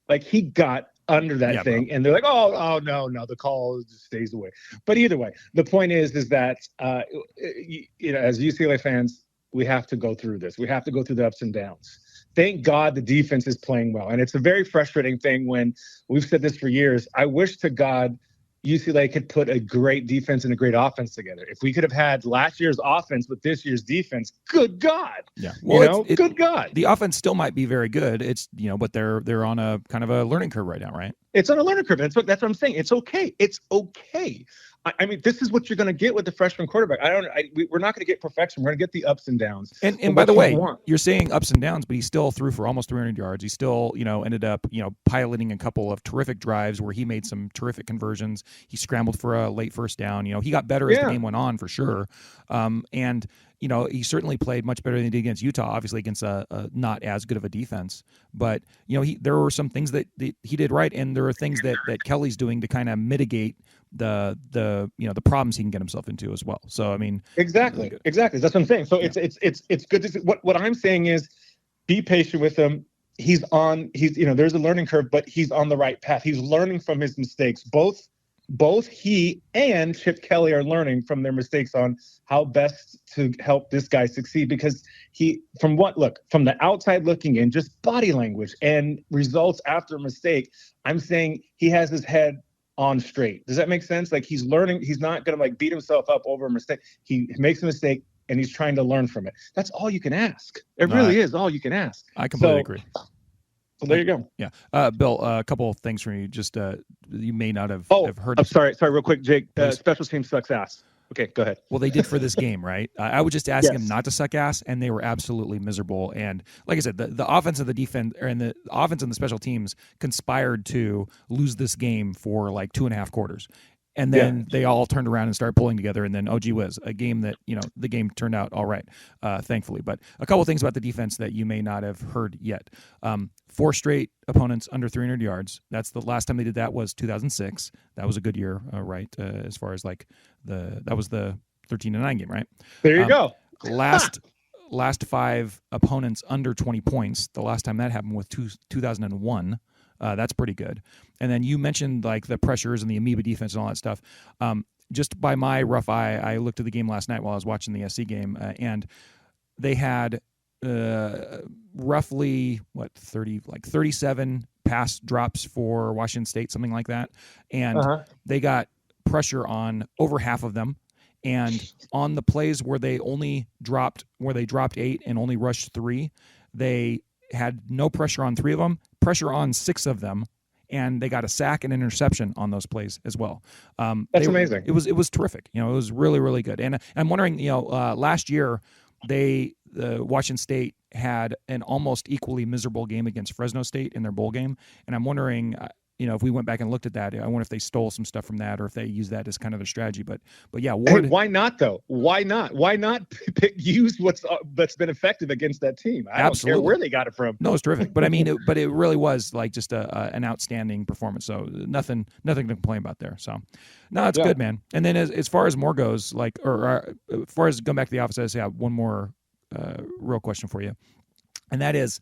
Like, he got under that thing, and they're like, oh, no, the call just stays away. But either way, the point is that, as UCLA fans, we have to go through this. We have to go through the ups and downs. Thank God the defense is playing well. And it's a very frustrating thing when we've said this for years. I wish to God UCLA could put a great defense and a great offense together. If we could have had last year's offense with this year's defense, good God. Yeah. Well, good God. The offense still might be very good. It's, but they're on a kind of a learning curve right now, right? It's on a learning curve. That's what I'm saying. It's okay. It's okay. I mean, this is what you're going to get with the freshman quarterback. We're not going to get perfection. We're going to get the ups and downs. And by the way, you're saying ups and downs, but he still threw for almost 300 yards. He still, ended up, piloting a couple of terrific drives where he made some terrific conversions. He scrambled for a late first down. He got better as the game went on for sure. And he certainly played much better than he did against Utah, obviously against a not as good of a defense. But, there were some things that he did right, and there are things that Kelly's doing to kind of mitigate the problems he can get himself into as well. So, I mean. Exactly. That's what I'm saying. So it's good to see. What I'm saying is be patient with him. There's a learning curve, but he's on the right path. He's learning from his mistakes. Both he and Chip Kelly are learning from their mistakes on how best to help this guy succeed, because from the outside looking in, just body language and results after a mistake, I'm saying he has his head on straight. Does that make sense? Like, he's learning. He's not going to beat himself up over a mistake. He makes a mistake and he's trying to learn from it. That's all you can ask. It really is all you can ask. I completely agree. So there you go. Yeah. Bill, a couple of things from you. Just you may not have heard. I'm sorry, real quick, Jake. Special teams sucks ass. Okay, go ahead. Well, they did for this game, right? I would just ask him not to suck ass, and they were absolutely miserable. And like I said, the offense and the defense, and the offense and the special teams conspired to lose this game for like 2.5 quarters. And then they all turned around and started pulling together, and then, oh, gee whiz, a game that, the game turned out all right, thankfully. But a couple of things about the defense that you may not have heard yet. 4 straight opponents under 300 yards. That's the last time they did that was 2006. That was a good year, right, as far as like that was the 13-9 game, right? There you go. Last 5 opponents under 20 points. The last time that happened was 2001. That's pretty good. And then you mentioned like the pressures and the amoeba defense and all that stuff. Just by my rough eye, I looked at the game last night while I was watching the SC game, and they had roughly 37 pass drops for Washington State, something like that. And they got pressure on over half of them. And on the plays where they dropped 8 and only rushed 3, they had no pressure on 3 of them, pressure on 6 of them, and they got a sack and an interception on those plays as well. That's amazing. It was terrific. It was really, really good. And I'm wondering, last year Washington State had an almost equally miserable game against Fresno State in their bowl game, and I'm wondering, if we went back and looked at that, I wonder if they stole some stuff from that or if they use that as kind of a strategy. But yeah, Ward, hey, why not though? Why not? Why not use that's been effective against that team? I don't care where they got it from. No, it's terrific. But I mean, it really was like just an outstanding performance. So nothing to complain about there. So no, it's good, man. And then as far as more goes, as far as going back to the office, I just have one more real question for you, and that is,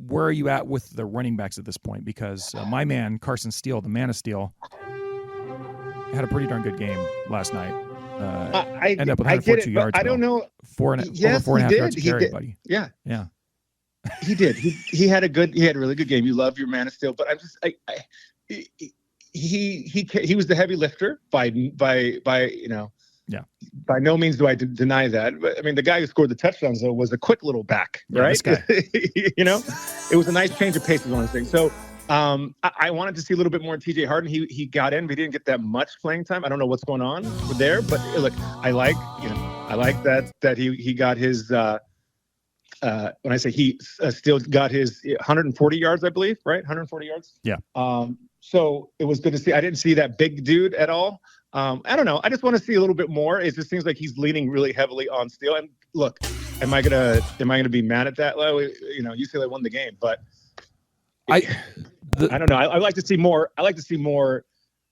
where are you at with the running backs at this point? Because my man, Carson Steele, the man of Steel, had a pretty darn good game last night. Ended up with 142 yards. I don't know. Over 4.5 yards per carry, buddy. Yeah. Yeah. He did. He had a really good game. You love your man of Steel, but I'm just he was the heavy lifter by Yeah. By no means do I deny that. But I mean, the guy who scored the touchdowns, though, was a quick little back, right? This guy. It was a nice change of pace, is one of the things. So I wanted to see a little bit more in TJ Harden. He got in, but he didn't get that much playing time. I don't know what's going on there, but look, I like that he got his. When I say he still got his 140 yards, I believe, right? 140 yards. Yeah. So it was good to see. I didn't see that big dude at all. I don't know. I just want to see a little bit more. It just seems like he's leaning really heavily on Steele. And look, am I gonna be mad at that? UCLA won the game, but I don't know. I like to see more. I like to see more.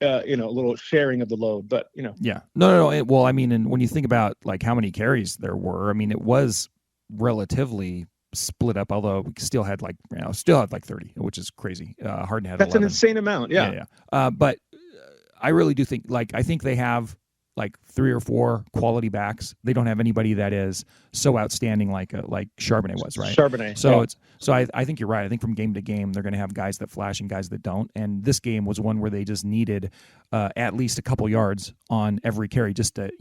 A little sharing of the load, but Yeah. No. Well, I mean, and when you think about like how many carries there were, I mean, it was relatively split up. Although we still had like 30, which is crazy. Harden had 11. An insane amount. Yeah. But I really do think I think they have like 3 or 4 quality backs. They don't have anybody that is so outstanding like Charbonnet was, right? Charbonnet. So I think you're right. I think from game to game they're going to have guys that flash and guys that don't. And this game was one where they just needed at least a couple yards on every carry just to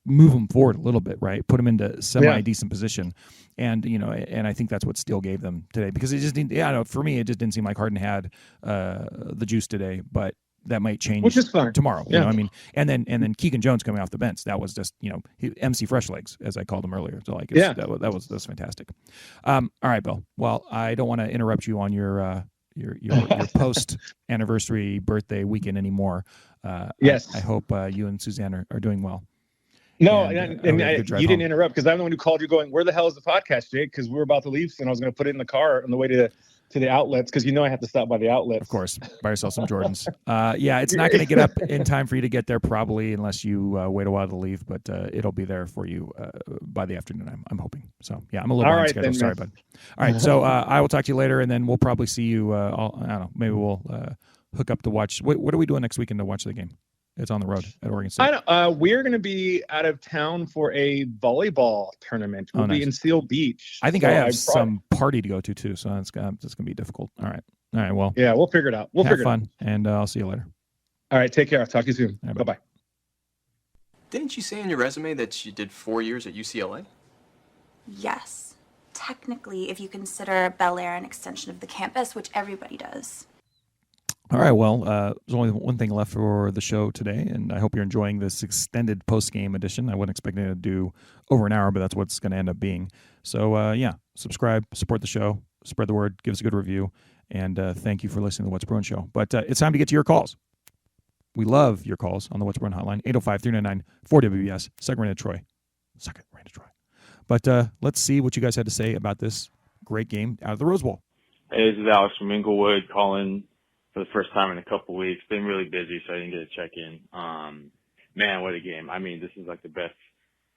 move them forward a little bit, right? Put them into semi-decent position. And, and I think that's what Steele gave them today, because it just didn't, for me, it just didn't seem like Harden had the juice today, but that might change, which is fine tomorrow. Yeah. You know, I mean, and then Keegan Jones coming off the bench, that was just, MC Fresh Legs, as I called him earlier. So that was fantastic. All right, Bill. Well, I don't want to interrupt you on your post anniversary birthday weekend anymore. Yes. I hope you and Suzanne are doing well. No, and you didn't interrupt, because I'm the one who called you going, where the hell is the podcast, Jake? Because we were about to leave, and I was going to put it in the car on the way to the outlets, because I have to stop by the outlets. Of course, buy yourself some Jordans. It's not going to get up in time for you to get there, probably, unless you wait a while to leave, but it'll be there for you by the afternoon, I'm hoping. So, I'm a little behind schedule. Then, sorry, bud. All right, so I will talk to you later, and then we'll probably see you, I don't know, maybe we'll hook up to watch. What are we doing next weekend to watch the game? It's on the road at Oregon State. We're going to be out of town for a volleyball tournament. We'll be in Seal Beach. I think I have some party to go to too, so it's going to be difficult. All right. Well. Yeah, we'll figure it out. Have fun, and I'll see you later. All right, take care. I'll talk to you soon. Right, bye-bye. Didn't you say in your resume that you did 4 years at UCLA? Yes. Technically, if you consider Bel Air an extension of the campus, which everybody does. All right, well, there's only one thing left for the show today, and I hope you're enjoying this extended post-game edition. I wasn't expecting it to do over an hour, but that's what it's going to end up being. So, subscribe, support the show, spread the word, give us a good review, and thank you for listening to the What's Bruin Show. But it's time to get to your calls. We love your calls on the What's Bruin hotline, 805-399-4WBS, second rated Troy. But let's see what you guys had to say about this great game out of the Rose Bowl. Hey, this is Alex from Inglewood calling for the first time in a couple weeks. Been really busy, so I didn't get to check in. Man, what a game. I mean, this is like the best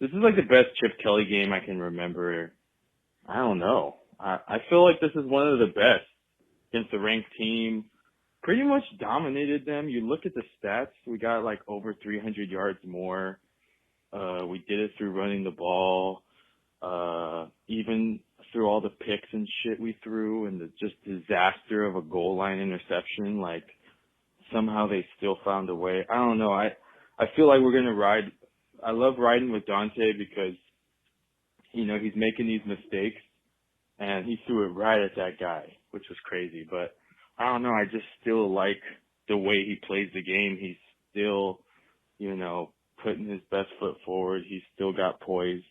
Chip Kelly game I can remember. I don't know. I feel like this is one of the best against the ranked team. Pretty much dominated them. You look at the stats, we got like over 300 yards more. We did it through running the ball. Even through all the picks and shit we threw and the just disaster of a goal line interception, like somehow they still found a way. I don't know. I feel like we're going to ride. I love riding with Dante because, he's making these mistakes and he threw it right at that guy, which was crazy. But I don't know. I just still like the way he plays the game. He's still, putting his best foot forward. He's still got poise.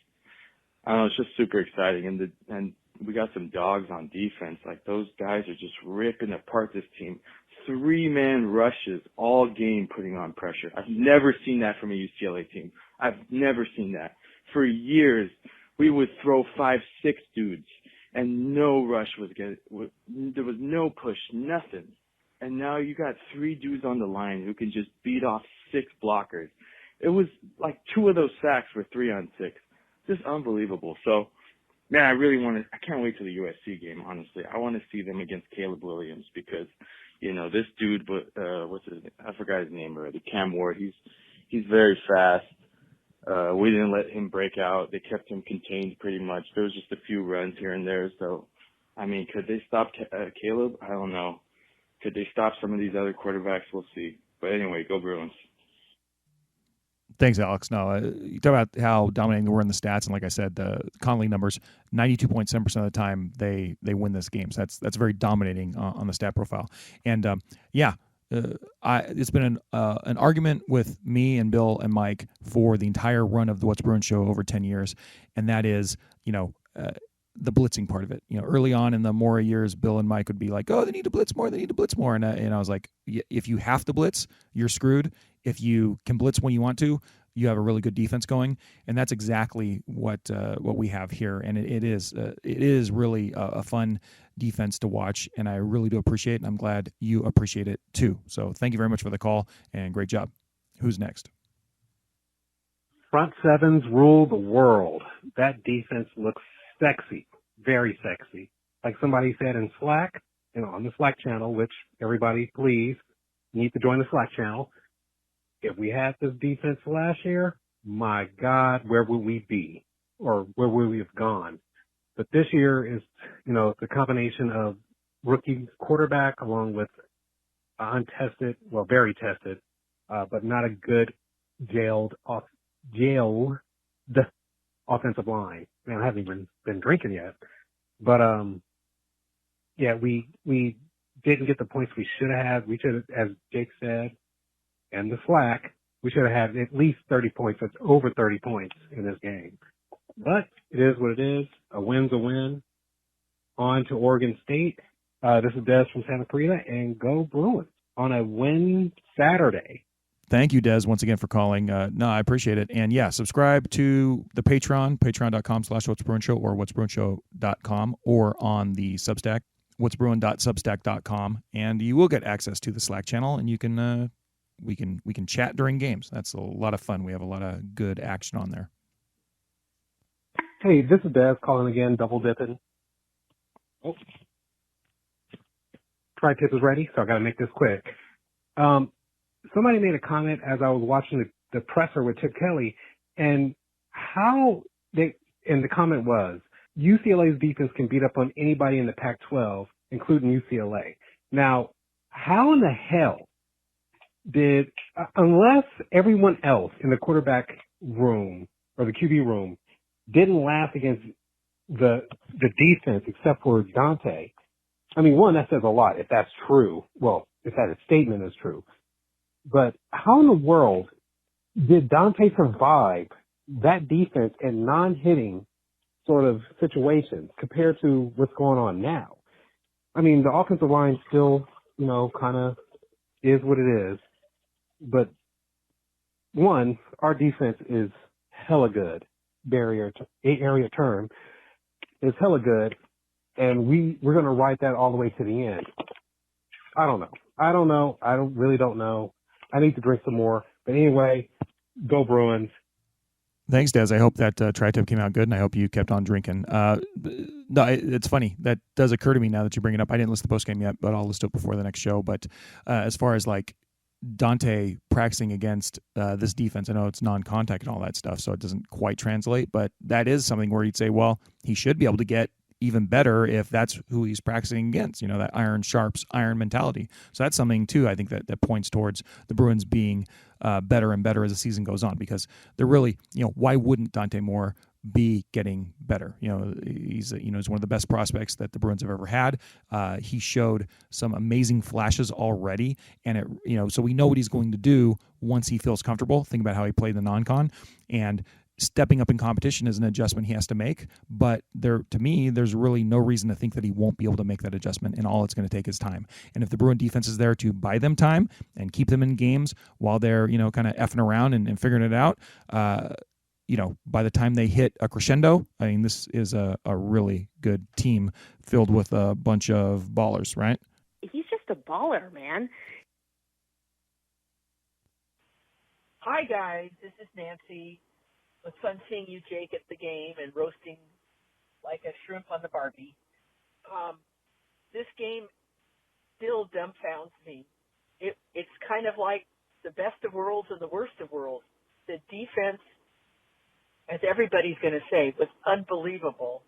I don't know. It's just super exciting. And we got some dogs on defense. Like, those guys are just ripping apart this team. 3-man rushes all game, putting on pressure. I've never seen that from a UCLA team. I've never seen that. For years, we would throw 5-6 dudes, and no rush there was no push, nothing. And now you got 3 dudes on the line who can just beat off 6 blockers. It was like 2 of those sacks were 3-on-6. Just unbelievable. So, man, I can't wait till the USC game, honestly. I want to see them against Caleb Williams because, this dude, what's his name? I forgot his name already. Cam Ward. He's very fast. We didn't let him break out. They kept him contained pretty much. There was just a few runs here and there. So, I mean, could they stop Caleb? I don't know. Could they stop some of these other quarterbacks? We'll see. But anyway, go Bruins. Thanks, Alex. No, you talk about how dominating they were in the stats, and like I said, the Conley numbers, 92.7% of the time they win this game. So that's very dominating on the stat profile. And it's been an argument with me and Bill and Mike for the entire run of the What's Bruin show over 10 years, and that is, the blitzing part of it. Early on in the Mora years, Bill and Mike would be like, "Oh, they need to blitz more. They need to blitz more." And I was like, "If you have to blitz, you're screwed. If you can blitz when you want to, you have a really good defense going." And that's exactly what we have here. And it is really a fun defense to watch, and I really do appreciate it. And I'm glad you appreciate it too. So thank you very much for the call and great job. Who's next? Front sevens rule the world. That defense looks sexy, very sexy. Like somebody said in Slack, on the Slack channel, which everybody please need to join the Slack channel. If we had this defense last year, my God, where would we be? Or where would we have gone? But this year is, it's a combination of rookie quarterback along with untested, very tested, but not a good jailed offensive line. Man, I haven't even been drinking yet. But, we didn't get the points we should have had. We should have, as Jake said, and the Slack, we should have had at least 30 points. That's over 30 points in this game. But it is what it is. A win's a win. On to Oregon State. This is Des from Santa Clarita, and go Bruins on a win Saturday. Thank you, Des, once again for calling. No, I appreciate it. And yeah, subscribe to the Patreon, patreon.com/whatsbruinshow or whatsbruinshow.com, or on the Substack, whatsbruin.substack.com, and you will get access to the Slack channel, and you can we can chat during games. That's a lot of fun. We have a lot of good action on there. Hey, this is Des calling again, double dipping. Oh. Tri-tip is ready, so I got to make this quick. Somebody made a comment as I was watching the presser with Chip Kelly, and the comment was, UCLA's defense can beat up on anybody in the Pac-12, including UCLA. Now, how in the hell did, unless everyone else in the quarterback room or the QB room didn't laugh against the defense except for Dante, I mean, one, that says a lot if that's true. Well, if that statement is true. But how in the world did Dante survive that defense in non-hitting sort of situations compared to what's going on now? I mean, the offensive line still, kind of is what it is. But one, our defense is hella good. Area term is hella good. And we're going to ride that all the way to the end. I don't know. I really don't know. I need to drink some more. But anyway, go Bruins. Thanks, Des. I hope that tri-tip came out good, and I hope you kept on drinking. No, it's funny. That does occur to me now that you bring it up. I didn't listen to the postgame yet, but I'll listen to it before the next show. But as far as like Dante practicing against this defense, I know it's non-contact and all that stuff, so it doesn't quite translate. But that is something where you'd say, well, he should be able to get even better if that's who he's practicing against, that iron sharps iron mentality. So that's something too, I think that points towards the Bruins being better and better as the season goes on, because they're really, why wouldn't Dante Moore be getting better. He's one of the best prospects that the Bruins have ever had. He showed some amazing flashes already, and so we know what he's going to do once he feels comfortable. Think about how he played the non-con, and stepping up in competition is an adjustment he has to make. But to me, there's really no reason to think that he won't be able to make that adjustment, and all it's going to take is time. And if the Bruin defense is there to buy them time and keep them in games while they're kind of effing around and figuring it out, by the time they hit a crescendo, I mean, this is a really good team filled with a bunch of ballers, right? He's just a baller, man. Hi, guys. This is Nancy. It was fun seeing you, Jake, at the game and roasting like a shrimp on the Barbie. This game still dumbfounds me. It's kind of like the best of worlds and the worst of worlds. The defense, as everybody's going to say, was unbelievable.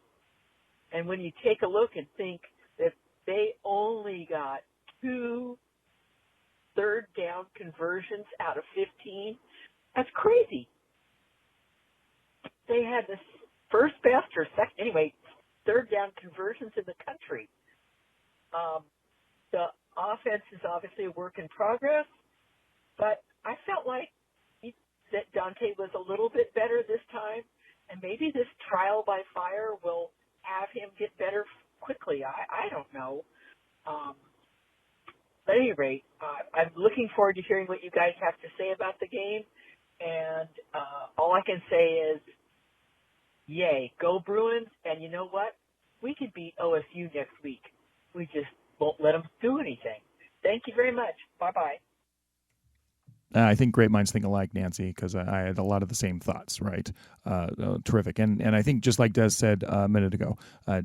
And when you take a look and think that they only got 2 third down conversions out of 15, that's crazy. They had the first best or second, anyway, third down conversions in the country. The offense is obviously a work in progress, but I felt like that Dante was a little bit better this time, and maybe this trial by fire will have him get better quickly. I don't know. At any rate, I'm looking forward to hearing what you guys have to say about the game, and all I can say is, yay, go Bruins, and you know what? We could beat OSU next week. We just won't let them do anything. Thank you very much. Bye-bye. I think great minds think alike, Nancy, because I had a lot of the same thoughts, right? Terrific. And I think just like Des said a minute ago,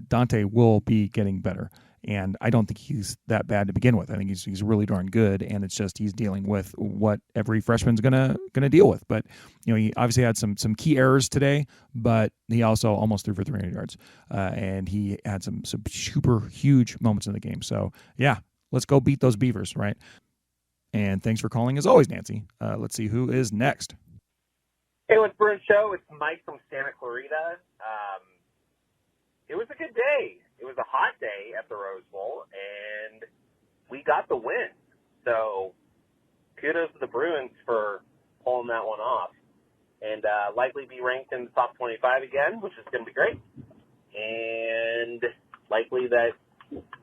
Dante will be getting better. And I don't think he's that bad to begin with. I think he's really darn good, and it's just he's dealing with what every freshman's gonna deal with. But he obviously had some key errors today, but he also almost threw for 300 yards, and he had some super huge moments in the game. So yeah, let's go beat those Beavers, right? And thanks for calling as always, Nancy. Let's see who is next. Hey, what's Bruin Show? It's Mike from Santa Clarita. It was a good day. It was a hot day at the Rose Bowl, and we got the win. So kudos to the Bruins for pulling that one off. And likely be ranked in the top 25 again, which is going to be great. And likely that,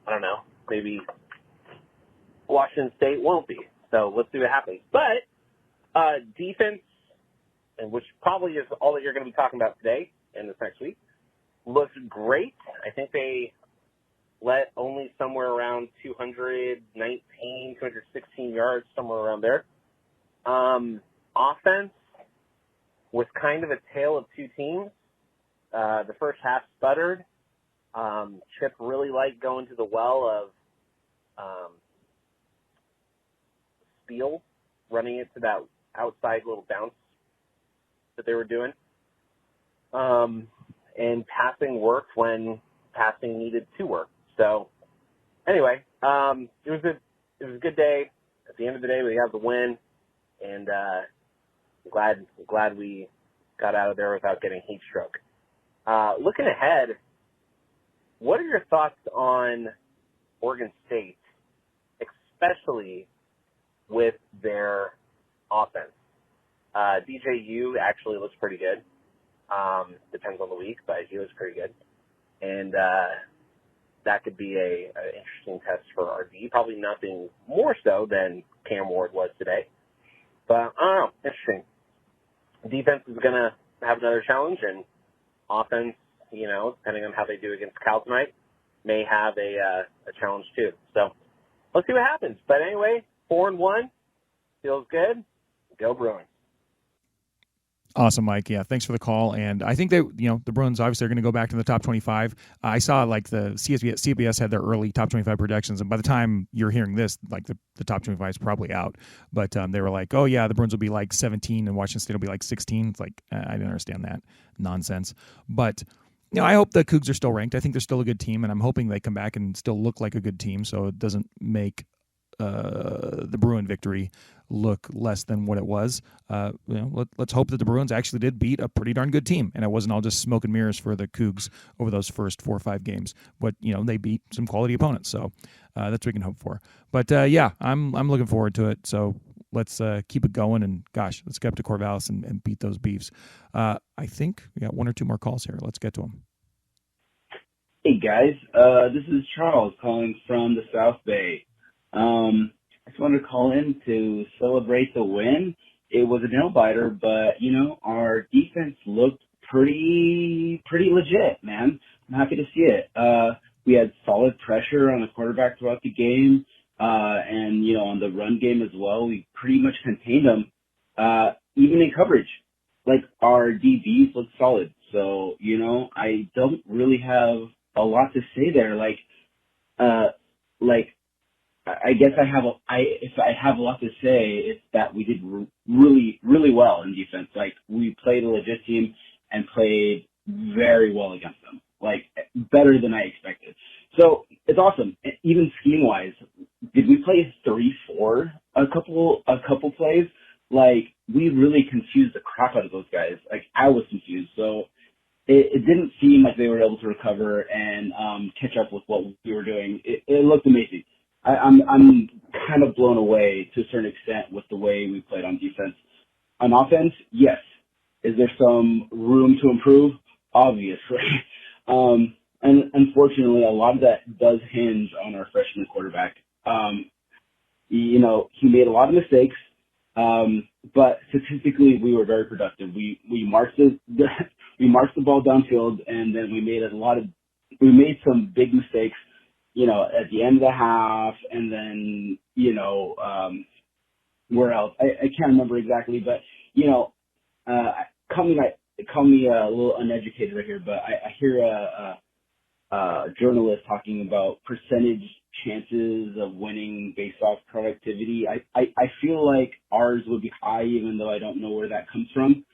I don't know, maybe Washington State won't be. So let's see what happens. But defense, and which probably is all that you're going to be talking about today and this next week, looks great. I think they let only somewhere around 219, 216 yards, somewhere around there. Offense was kind of a tale of two teams. The first half sputtered. Chip really liked going to the well of Spiel, running it to that outside little bounce that they were doing. And passing worked when passing needed to work. So anyway, it was a good day. At the end of the day, we have the win, and glad we got out of there without getting heat stroke. Looking ahead, what are your thoughts on Oregon State, especially with their offense? DJU actually looks pretty good. Depends on the week, but he was pretty good. And that could be a interesting test for RD. Probably nothing more so than Cam Ward was today. But I don't know. Interesting. Defense is going to have another challenge, and offense, depending on how they do against Cal tonight, may have a challenge too. So let's see what happens. But anyway, 4-1 feels good. Go Bruins. Awesome, Mike. Yeah, thanks for the call. And I think the Bruins obviously are going to go back to the top 25. I saw like the CBS had their early top 25 projections, and by the time you're hearing this, like the top 25 is probably out. But they were like, oh yeah, the Bruins will be like 17 and Washington State will be like 16. It's like, I didn't understand that nonsense. But I hope the Cougs are still ranked. I think they're still a good team, and I'm hoping they come back and still look like a good team, so it doesn't make the Bruin victory look less than what it was. Let's hope that the Bruins actually did beat a pretty darn good team, and it wasn't all just smoke and mirrors for the Cougs over those first 4 or 5 games. But they beat some quality opponents, so that's what we can hope for. But I'm looking forward to it. So let's keep it going, and gosh, let's get up to Corvallis and beat those Beefs. I think we got 1 or 2 more calls here. Let's get to them. Hey guys, this is Charles calling from the South Bay. I just wanted to call in to celebrate the win. It was a nail biter, but our defense looked pretty legit, man. I'm happy to see it. We had solid pressure on the quarterback throughout the game, and on the run game as well. We pretty much contained them, even in coverage. Like, our DBs looked solid. So I don't really have a lot to say there. I guess if I have a lot to say, it's that we did really, really well in defense. Like, we played a legit team and played very well against them. Like, better than I expected. So it's awesome. Even scheme wise, did we play 3-4 a couple plays? Like, we really confused the crap out of those guys. Like, I was confused. So it didn't seem like they were able to recover and catch up with what we were doing. It looked amazing. I'm kind of blown away to a certain extent with the way we played on defense. On offense, yes. Is there some room to improve? Obviously. And unfortunately, a lot of that does hinge on our freshman quarterback. He made a lot of mistakes, but statistically, we were very productive. We marched the ball downfield, and then we made some big mistakes, at the end of the half, and then, where else? I can't remember exactly, but, call me a little uneducated right here, but I hear a journalist talking about percentage chances of winning based off productivity. I feel like ours would be high, even though I don't know where that comes from,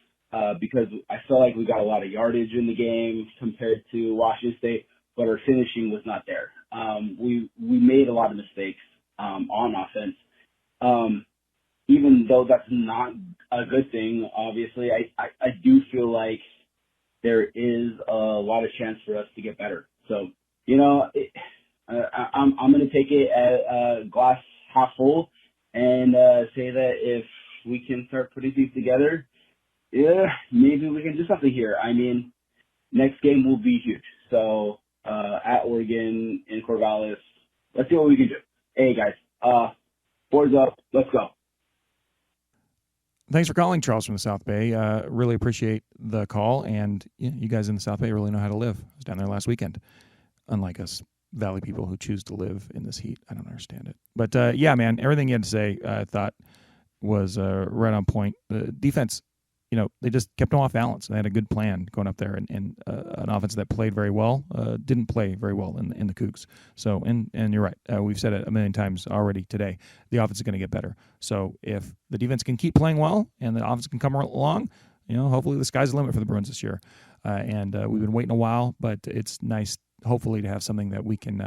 because I feel like we got a lot of yardage in the game compared to Washington State, but our finishing was not there. We made a lot of mistakes on offense. Even though that's not a good thing, obviously, I do feel like there is a lot of chance for us to get better. So, I'm going to take it at glass half full and say that if we can start putting things together, maybe we can do something here. I mean, next game will be huge. So at Oregon, in Corvallis, let's see what we can do. Hey, guys, boards up. Let's go. Thanks for calling, Charles from the South Bay. Really appreciate the call, and you guys in the South Bay really know how to live. I was down there last weekend. Unlike us Valley people who choose to live in this heat, I don't understand it. But yeah, man, everything you had to say, I thought was right on point. The defense, they just kept them off balance. They had a good plan going up there, and an offense that played very well didn't play very well in the Cougs. So, and you're right. We've said it a million times already today. The offense is going to get better. So if the defense can keep playing well and the offense can come along, hopefully the sky's the limit for the Bruins this year. And we've been waiting a while, but it's nice, hopefully, to have something that we can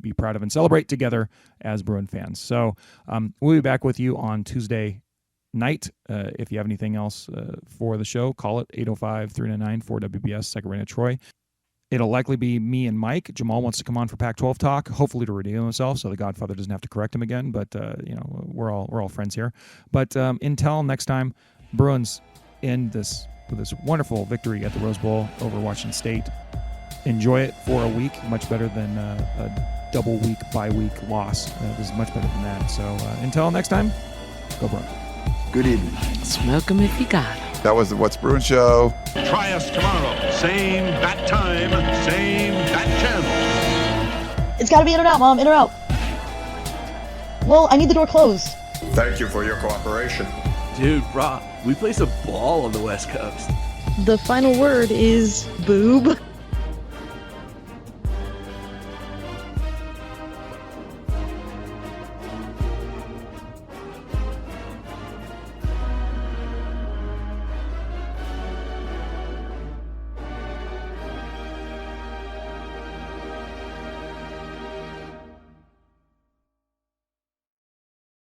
be proud of and celebrate together as Bruin fans. So we'll be back with you on Tuesday night. If you have anything else for the show, call it 805-399-4WBS, Second Arena Troy. It'll likely be me and Mike. Jamaal wants to come on for Pac-12 talk, hopefully to redeem himself, so the Godfather doesn't have to correct him again. But we're all friends here. But until next time, Bruins end this with this wonderful victory at the Rose Bowl over Washington State. Enjoy it for a week, much better than a double week, bye-week loss. This is much better than that. So until next time, go Bruins. Good evening. Smoke 'em if you got 'em. That was the What's Bruin Show. Try us tomorrow. Same bat time, same bat channel. It's gotta be in or out, Mom. In or out. Well, I need the door closed. Thank you for your cooperation. Dude, brah, we play some ball on the West Coast. The final word is boob.